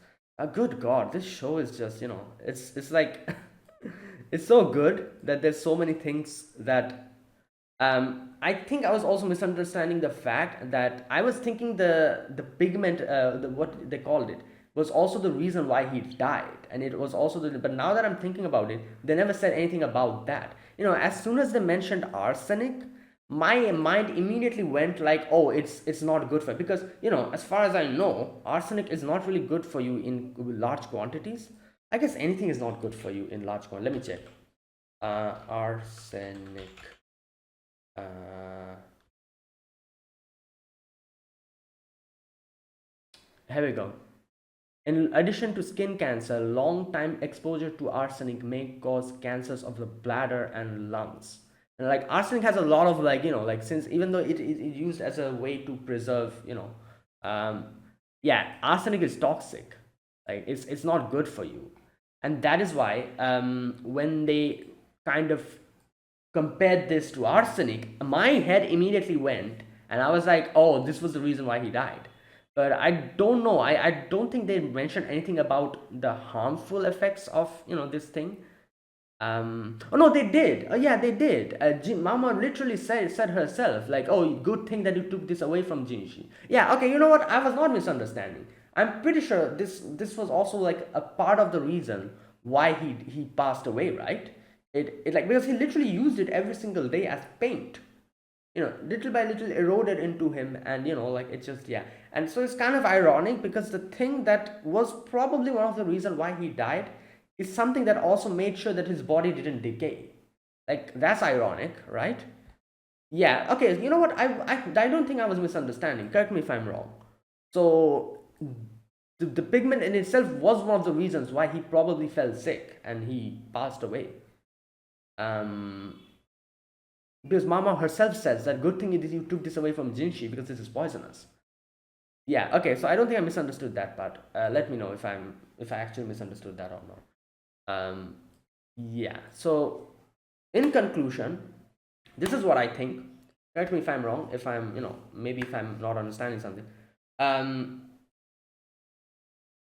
Good God, this show is just, it's like it's so good that there's so many things that I think I was also misunderstanding the fact that I was thinking the pigment, what they called it, was also the reason why he died, and it was also the. But now that I'm thinking about it, they never said anything about that. As soon as they mentioned arsenic, my mind immediately went like, oh, it's not good for, because as far as I know, arsenic is not really good for you in large quantities. I guess anything is not good for you in large quantities. Let me check. Arsenic. Uh, Here we go. In addition to skin cancer, long time exposure to arsenic may cause cancers of the bladder and lungs. And like arsenic has a lot of, like, since even though it used as a way to preserve, um, yeah, arsenic is toxic. Like it's not good for you, and that is why when they kind of compared this to arsenic, my head immediately went, and I was like, oh, this was the reason why he died. But I don't know. I don't think they mentioned anything about the harmful effects of this thing. Oh no, they did. Oh yeah, they did. Mama literally said herself, like, "Oh, good thing that you took this away from Jinshi." Yeah, okay. You know what? I was not misunderstanding. I'm pretty sure this was also like a part of the reason why he passed away, right? It like, because he literally used it every single day as paint. Little by little eroded into him, and like it's just, yeah. And so it's kind of ironic, because the thing that was probably one of the reason why he died is something that also made sure that his body didn't decay. Like, that's ironic, right? Yeah, okay. You know what, I don't think I was misunderstanding, correct me if I'm wrong. So the pigment in itself was one of the reasons why he probably fell sick and he passed away. um because Mama herself says that good thing it is you took this away from Jinshi, because this is poisonous. Yeah, okay, so I don't think I misunderstood that part. Let me know if I actually misunderstood that or not. Yeah, so in conclusion, this is what I think. Correct me if I'm wrong, if I'm, maybe if I'm not understanding something. um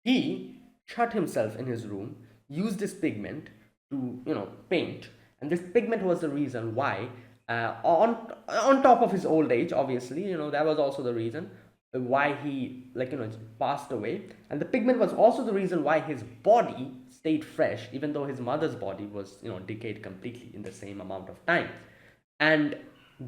he shut himself in his room, used this pigment to, paint, and this pigment was the reason why, on top of his old age, obviously, that was also the reason why he, like, passed away. And the pigment was also the reason why his body stayed fresh, even though his mother's body was, decayed completely in the same amount of time. And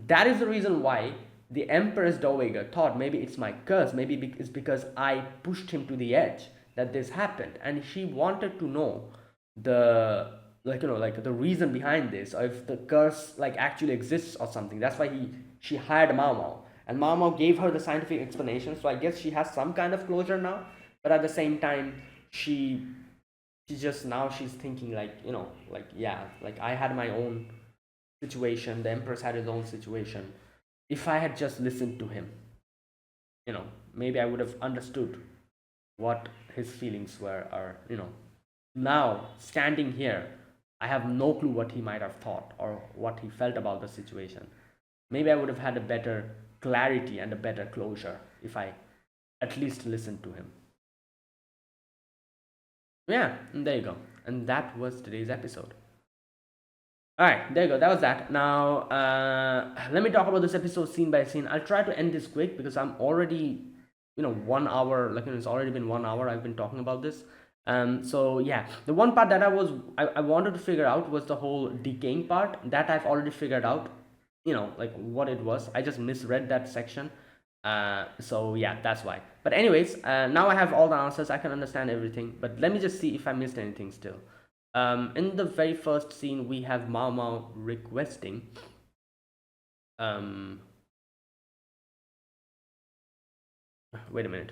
that is the reason why the Empress Dowager thought, maybe it's my curse, maybe it's because I pushed him to the edge that this happened, and she wanted to know the, like, like the reason behind this, or if the curse like actually exists or something. That's why she hired Mao Mao, and Mao Mao gave her the scientific explanation. So I guess she has some kind of closure now, but at the same time, she just, now she's thinking, like, like, yeah, like, I had my own situation, the Empress had his own situation. If I had just listened to him, maybe I would have understood what his feelings were, or, now standing here, I have no clue what he might have thought or what he felt about the situation. Maybe I would have had a better clarity and a better closure if I at least listened to him. Yeah, and there you go. And that was today's episode. All right, there you go. That was that. Now, let me talk about this episode scene by scene. I'll try to end this quick because I'm already, 1 hour. Like, it's already been 1 hour. I've been talking about this. So yeah, the one part that I wanted to figure out was the whole decaying part. That I've already figured out. Like what it was. I just misread that section. So yeah, that's why. But anyways, now I have all the answers. I can understand everything. But let me just see if I missed anything still. In the very first scene, we have Mao Mao requesting. Um, Wait a minute.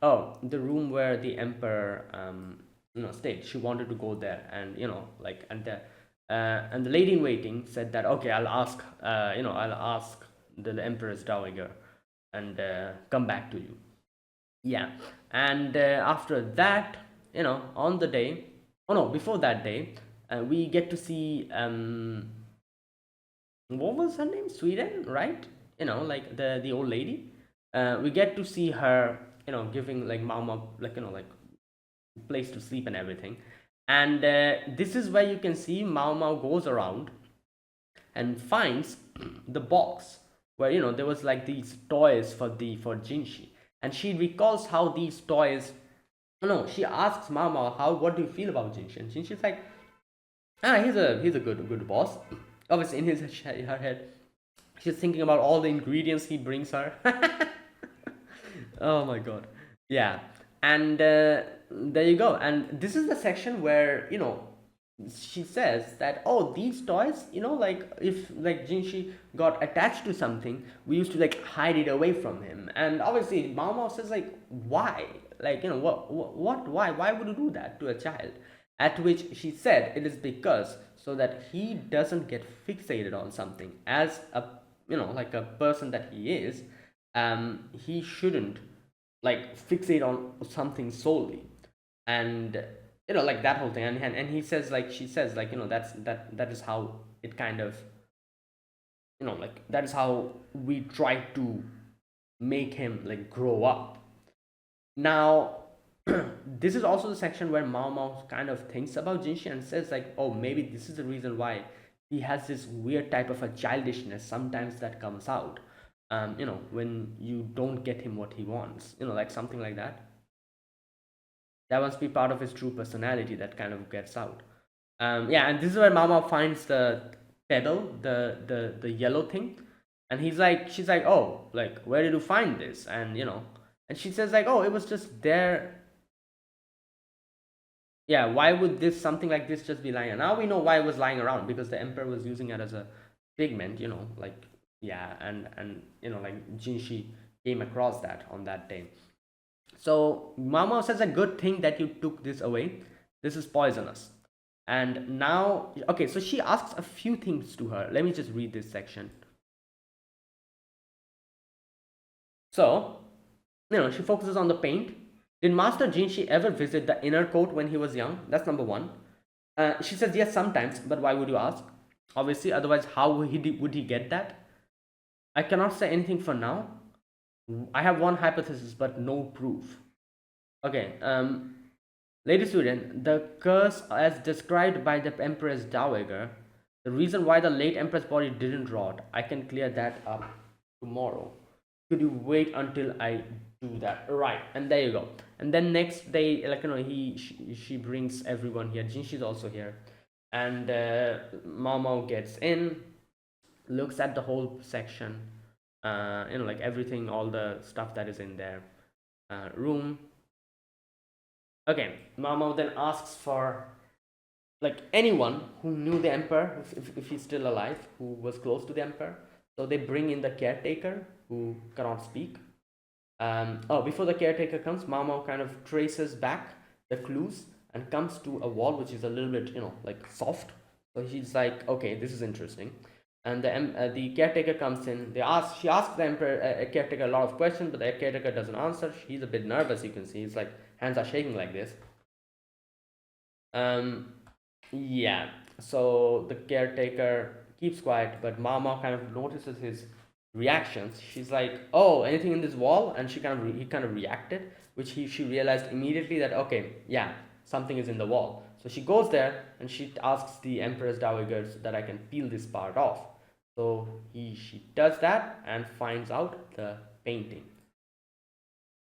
Oh, the room where the emperor, stayed. She wanted to go there, and like, and the lady in waiting said that, okay, I'll ask the empress dowager, and come back to you. Yeah, and after that, on the day, oh no, before that day, we get to see, what was her name? Sweden, right? Like the old lady. We get to see her, giving like Mama, like, like place to sleep and everything. And this is where you can see Mao Mao goes around and finds the box where, there was like these toys for Jinshi, and she recalls how these toys. No, she asks Mao Mao, how what do you feel about Jinshi? And Jinshi's like, he's a good boss. Obviously, in her head, she's thinking about all the ingredients he brings her. Oh my god. Yeah. And there you go. And this is the section where, she says that, oh, these toys, like if like Jinshi got attached to something, we used to like hide it away from him. And obviously Mao Mao says like, why? Like, what why would you do that to a child? At which she said it is because so that he doesn't get fixated on something as a, like a person that he is. He shouldn't like fixate on something solely. And like that whole thing. And he says like, she says like, that is how it kind of, like that is how we try to make him like grow up. Now this is also the section where Mao Mao kind of thinks about Jinshi and says like, oh, maybe this is the reason why he has this weird type of a childishness sometimes that comes out, when you don't get him what he wants, like something like that. That must be part of his true personality that kind of gets out. Yeah, and this is where Mama finds the pebble, the yellow thing, and she's like, oh, like where did you find this? And and she says like, oh, it was just there. Yeah, why would this something like this just be lying around? Now we know why it was lying around, because the emperor was using it as a pigment, like, yeah, and like Jinshi came across that on that day. So Mama says a good thing that you took this away. This is poisonous. And now, okay, so she asks a few things to her. Let me just read this section. So, she focuses on the paint. Did Master Jinshi ever visit the inner court when he was young? That's number one. She says yes, sometimes, but why would you ask? Obviously, otherwise, how would he get that? I cannot say anything for now. I have one hypothesis, but no proof. Okay, lady student, the curse as described by the Empress Dowager, the reason why the late Empress body didn't rot, I can clear that up tomorrow. Could you wait until I do that? Right, and there you go. And then next day, like, she brings everyone here. Jinshi's also here. And Mao gets in, looks at the whole section, like everything, all the stuff that is in their room. Okay, Mamo then asks for like anyone who knew the emperor, if he's still alive, who was close to the emperor. So they bring in the caretaker who cannot speak. Before the caretaker comes, Mamo kind of traces back the clues and comes to a wall which is a little bit, like soft. So he's like, okay, this is interesting. And the caretaker comes in. She asks the emperor, caretaker, a lot of questions, but the caretaker doesn't answer. He's a bit nervous. You can see he's like, hands are shaking like this. Yeah. So the caretaker keeps quiet, but Mama kind of notices his reactions. She's like, "Oh, anything in this wall?" And he kind of reacted, which she realized immediately that, okay, yeah, something is in the wall. So she goes there and she asks the Empress Dowager that I can peel this part off. So she does that and finds out the painting.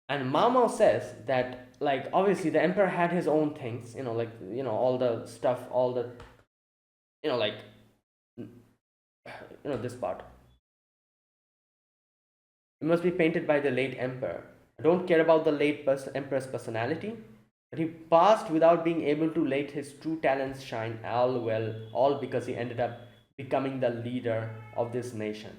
And Mao says that like obviously the emperor had his own things, like all the stuff, all the like this part. It must be painted by the late emperor. I don't care about the late emperor's personality, but he passed without being able to let his true talents shine all because he ended up becoming the leader of this nation.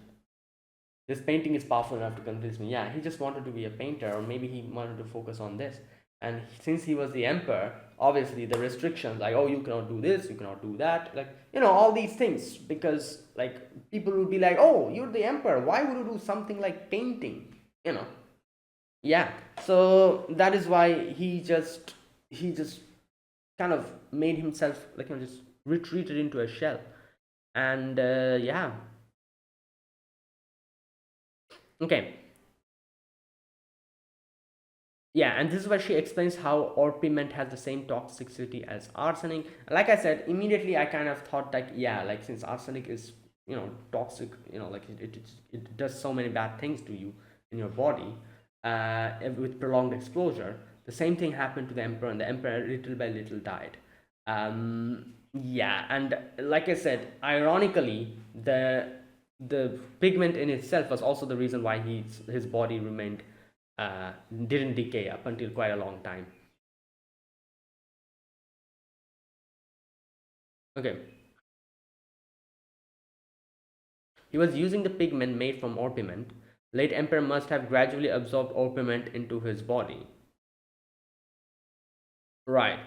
This painting is powerful enough to convince me. Yeah, he just wanted to be a painter, or maybe he wanted to focus on this. And since he was the emperor, obviously the restrictions, like, oh, you cannot do this, you cannot do that, like, all these things, because like people would be like, oh, you're the emperor, why would you do something like painting, yeah. So that is why he just kind of made himself like, just retreated into a shell. And yeah. Okay. Yeah, and this is where she explains how orpiment has the same toxicity as arsenic. Like I said, immediately I kind of thought like, yeah, like since arsenic is, toxic, like it does so many bad things to you in your body, with prolonged exposure. The same thing happened to the emperor, and the emperor little by little died. Yeah, and like I said, ironically, the pigment in itself was also the reason why his body remained, didn't decay up until quite a long time. Okay, he was using the pigment made from orpiment. Late emperor must have gradually absorbed orpiment into his body. Right.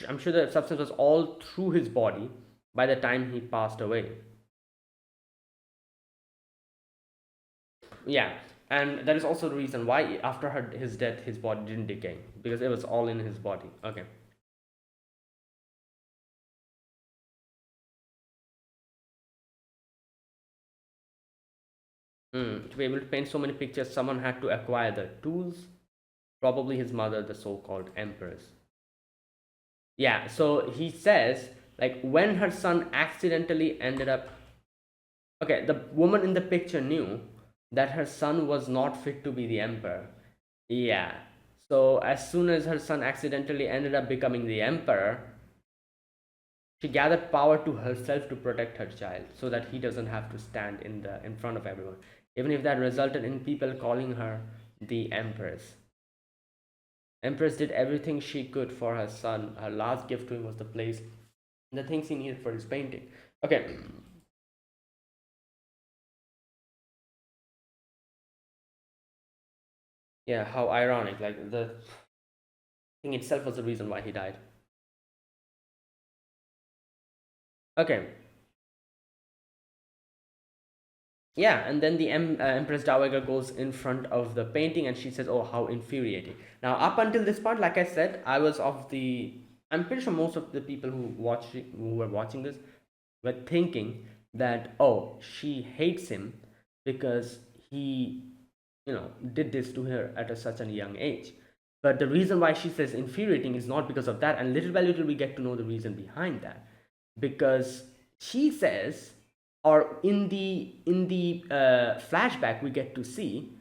I'm sure the substance was all through his body by the time he passed away. Yeah, and that is also the reason why after his death his body didn't decay, because it was all in his body. Okay. To be able to paint so many pictures, someone had to acquire the tools. Probably his mother, the so-called empress. Yeah, so he says, like, when her son accidentally ended up. Okay, the woman in the picture knew that her son was not fit to be the emperor. Yeah. So as soon as her son accidentally ended up becoming the emperor, she gathered power to herself to protect her child so that he doesn't have to stand in front of everyone. Even if that resulted in people calling her the empress. Empress did everything she could for her son. Her last gift to him was the place and the things he needed for his painting. Okay. Yeah, how ironic. Like the thing itself was the reason why he died. Okay. Yeah, and then the Empress Dowager goes in front of the painting and she says, "Oh, how infuriating." Now, up until this point, like I said, I was of the. I'm pretty sure most of the people who were watching this were thinking that, oh, she hates him because he, did this to her at such a young age. But the reason why she says infuriating is not because of that, and little by little we get to know the reason behind that. Because she says, or in the flashback we get to see,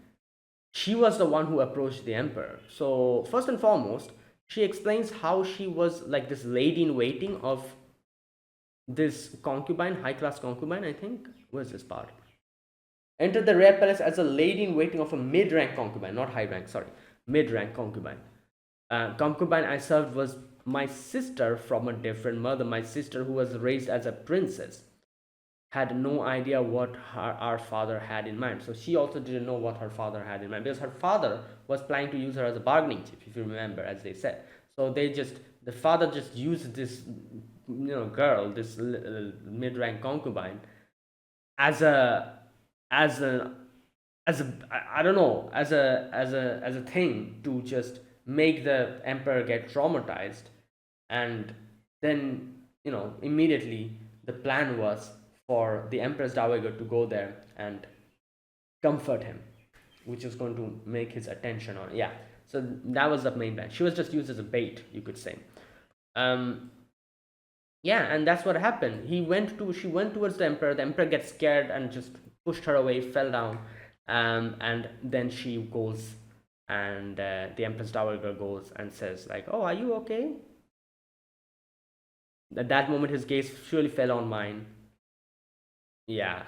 she was the one who approached the emperor. So first and foremost, she explains how she was like this lady in waiting of this concubine, high class concubine, I think. Where's this part? Entered the rare palace as a lady in waiting of a mid rank concubine, not high rank, sorry, mid rank concubine. Concubine I served was my sister from a different mother, my sister who was raised as a princess. Had no idea what our father had in mind. So she also didn't know what her father had in mind, because her father was planning to use her as a bargaining chip, if you remember, as they said. So the father just used this, girl, this mid-rank concubine, as a, as a, as a, I don't know, as a thing to just make the emperor get traumatized, and then immediately the plan was for the Empress Dowager to go there and comfort him, which was going to make his attention on. Yeah, so that was the main plan. She was just used as a bait, you could say. Um, yeah, and that's what happened. She went towards the emperor. The emperor gets scared and just pushed her away, fell down, and then she goes, and the Empress Dowager goes and says like, "Oh, are you okay?" At that moment, his gaze surely fell on mine. Yeah,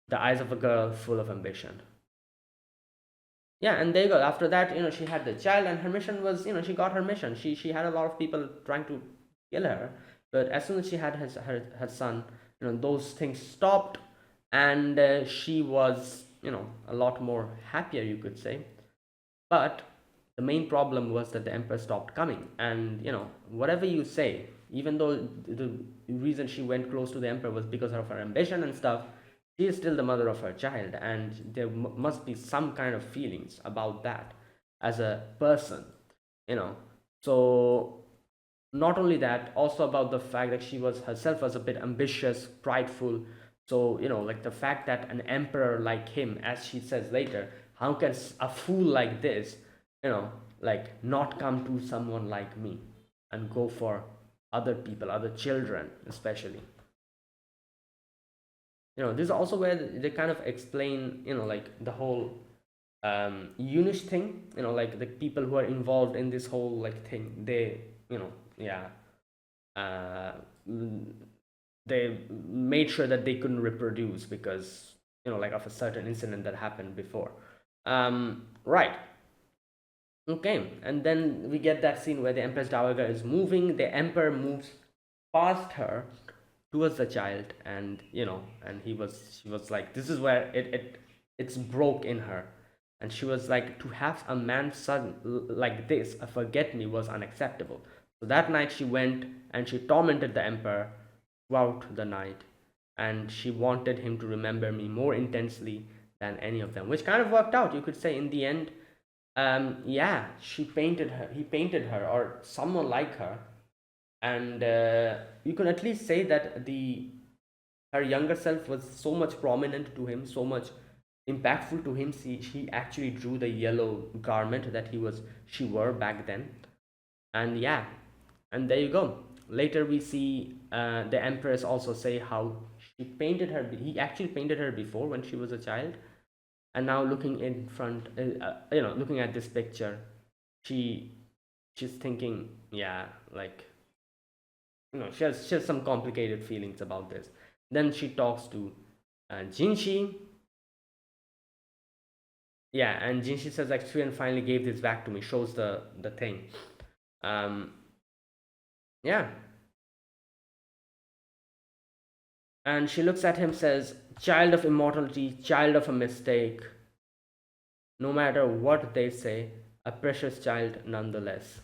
the eyes of a girl full of ambition. Yeah, and there you go. After that, she had the child, and her mission was, she got her mission. She had a lot of people trying to kill her, but as soon as she had her son, those things stopped, and she was, a lot more happier, you could say. But the main problem was that the emperor stopped coming, and whatever you say, even though the reason she went close to the emperor was because of her ambition and stuff, she is still the mother of her child, and there must be some kind of feelings about that as a person, you know so not only that, also about the fact that she was herself was a bit ambitious, prideful. So like the fact that an emperor like him, as she says later, how can a fool like this you know, like not come to someone like me and go for other people, other children especially. This is also where they kind of explain, like the whole Unish thing, like the people who are involved in this whole like thing, they, yeah, uh, mm, they made sure that they couldn't reproduce because, like of a certain incident that happened before. Right. Okay, and then we get that scene where the Empress Dowager is moving. The Emperor moves past her towards the child, and and she was like, this is where it's broke in her, and she was like, to have a man son like this, a forget me, was unacceptable. So that night she went and she tormented the Emperor throughout the night, and she wanted him to remember me more intensely than any of them, which kind of worked out, you could say, in the end. Yeah, he painted her, or someone like her, and you can at least say that the her younger self was so much prominent to him, so much impactful to him. She actually drew the yellow garment that she wore back then. And yeah, and there you go. Later we see the Empress also say how he actually painted her before when she was a child, and now looking in front, looking at this picture, she she's thinking, yeah, like, she has some complicated feelings about this. Then she talks to Jinshi. Yeah, and Jinshi says like, Suyen finally gave this back to me, shows the thing. um yeah, and she looks at him, says, child of immortality, child of a mistake, no matter what they say, a precious child nonetheless.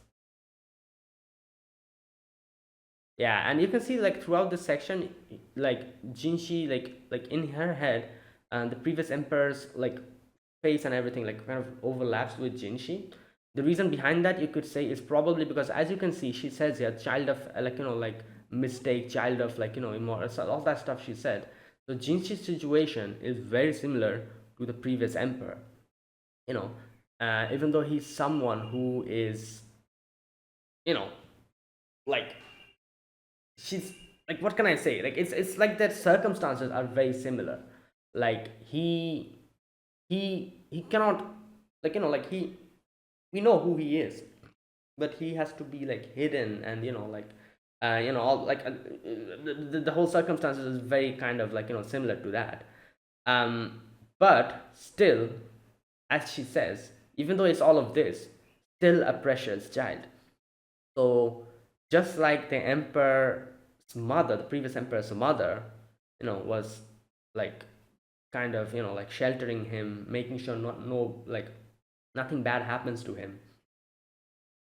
Yeah, and you can see like throughout this section, like Jinshi, like in her head, and the previous emperor's like face and everything like kind of overlaps with Jinshi. The reason behind that, you could say, is probably because, as you can see, she says, yeah, child of like, like mistake, child of like, immortal, so all that stuff she said. So Jinshi's situation is very similar to the previous emperor. You know, even though he's someone who is, you know, like, she's like, what can I say, like, it's like that circumstances are very similar. Like he cannot, like, like, we know who he is, but he has to be like hidden, and like, all like, the whole circumstances is very kind of like, similar to that. um but still, as she says, even though it's all of this, still a precious child. So just like the emperor's mother, the previous emperor's mother, was like kind of, like sheltering him, making sure not no like nothing bad happens to him.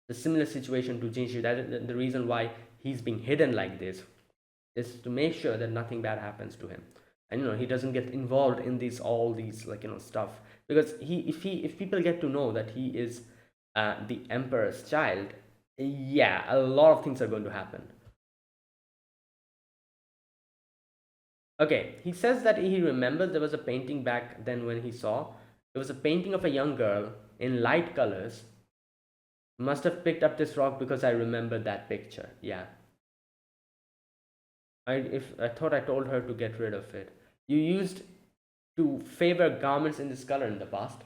The similar situation to Jinshi, that the reason why he's being hidden like this is to make sure that nothing bad happens to him, and he doesn't get involved in all these like, stuff. Because if people get to know that he is the emperor's child, yeah, a lot of things are going to happen. Okay, he says that he remembers there was a painting back then when he saw. It was a painting of a young girl in light colors. Must have picked up this rock because I remember that picture. Yeah. I thought I told her to get rid of it. You used to favor garments in this color in the past.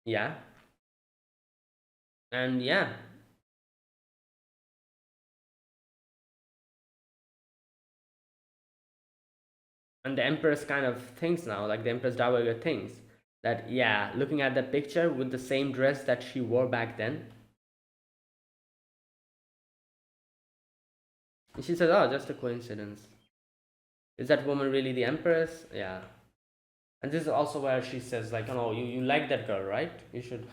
Yeah. And yeah. And the Empress kind of thinks now, like the Empress Dowager thinks that, yeah, looking at the picture with the same dress that she wore back then, and she says, oh, just a coincidence. Is that woman really the Empress? Yeah. And this is also where she says, like, oh, you like that girl, right? You should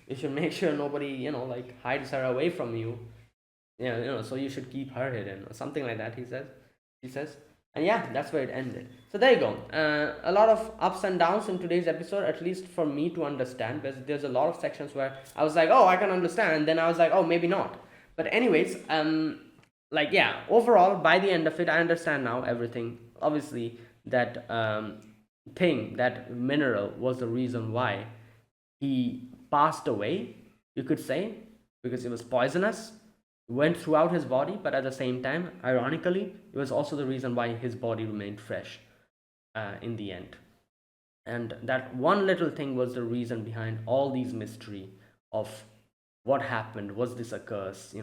you should make sure nobody, like, hides her away from you. Yeah, so you should keep her hidden, or something like that, he says. And yeah, that's where it ended. So there you go. A lot of ups and downs in today's episode, at least for me to understand, because there's a lot of sections where I was like, oh, I can understand, and then I was like, oh, maybe not. But anyways, like, yeah, overall, by the end of it, I understand now everything. Obviously, that that mineral was the reason why he passed away, you could say, because it was poisonous, went throughout his body, but at the same time, ironically, it was also the reason why his body remained fresh in the end. And that one little thing was the reason behind all these mystery of what happened. Was this a curse,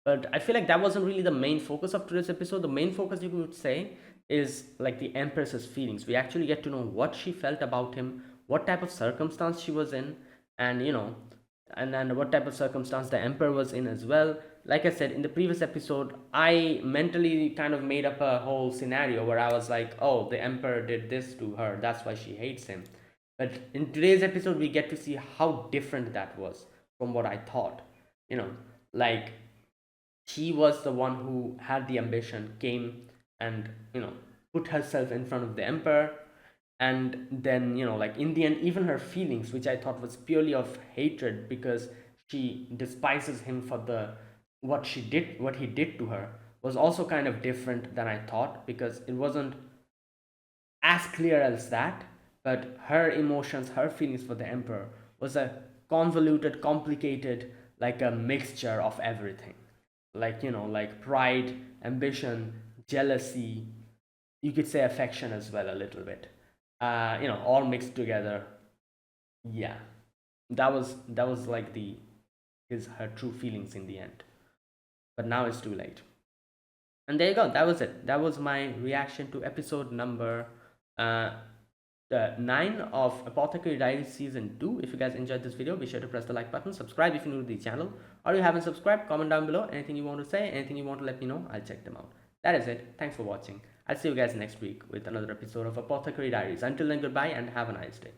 but I feel like that wasn't really the main focus of today's episode. The main focus, you could say, is like the empress's feelings. We actually get to know what she felt about him, what type of circumstance she was in, and and what type of circumstance the emperor was in as well. Like I said in the previous episode, I mentally kind of made up a whole scenario where I was like, oh, the emperor did this to her, that's why she hates him. But in today's episode, we get to see how different that was from what I thought. You know, like, she was the one who had the ambition, came and, put herself in front of the emperor. And then, like, in the end, even her feelings, which I thought was purely of hatred because she despises him for the what he did to her, was also kind of different than I thought, because it wasn't as clear as that. But her emotions, her feelings for the emperor was a convoluted, complicated, like a mixture of everything. Like, like pride, ambition, jealousy, you could say affection as well, a little bit. All mixed together. Yeah, that was like the his her true feelings in the end. But now it's too late. And there you go. That was it. That was my reaction to episode number uh, 9 of Apothecary Diaries Season 2. If you guys enjoyed this video, be sure to press the like button, subscribe if you're new to the channel, or you haven't subscribed, comment down below. Anything you want to say, anything you want to let me know, I'll check them out. That is it. Thanks for watching. I'll see you guys next week with another episode of Apothecary Diaries. Until then, goodbye and have a nice day.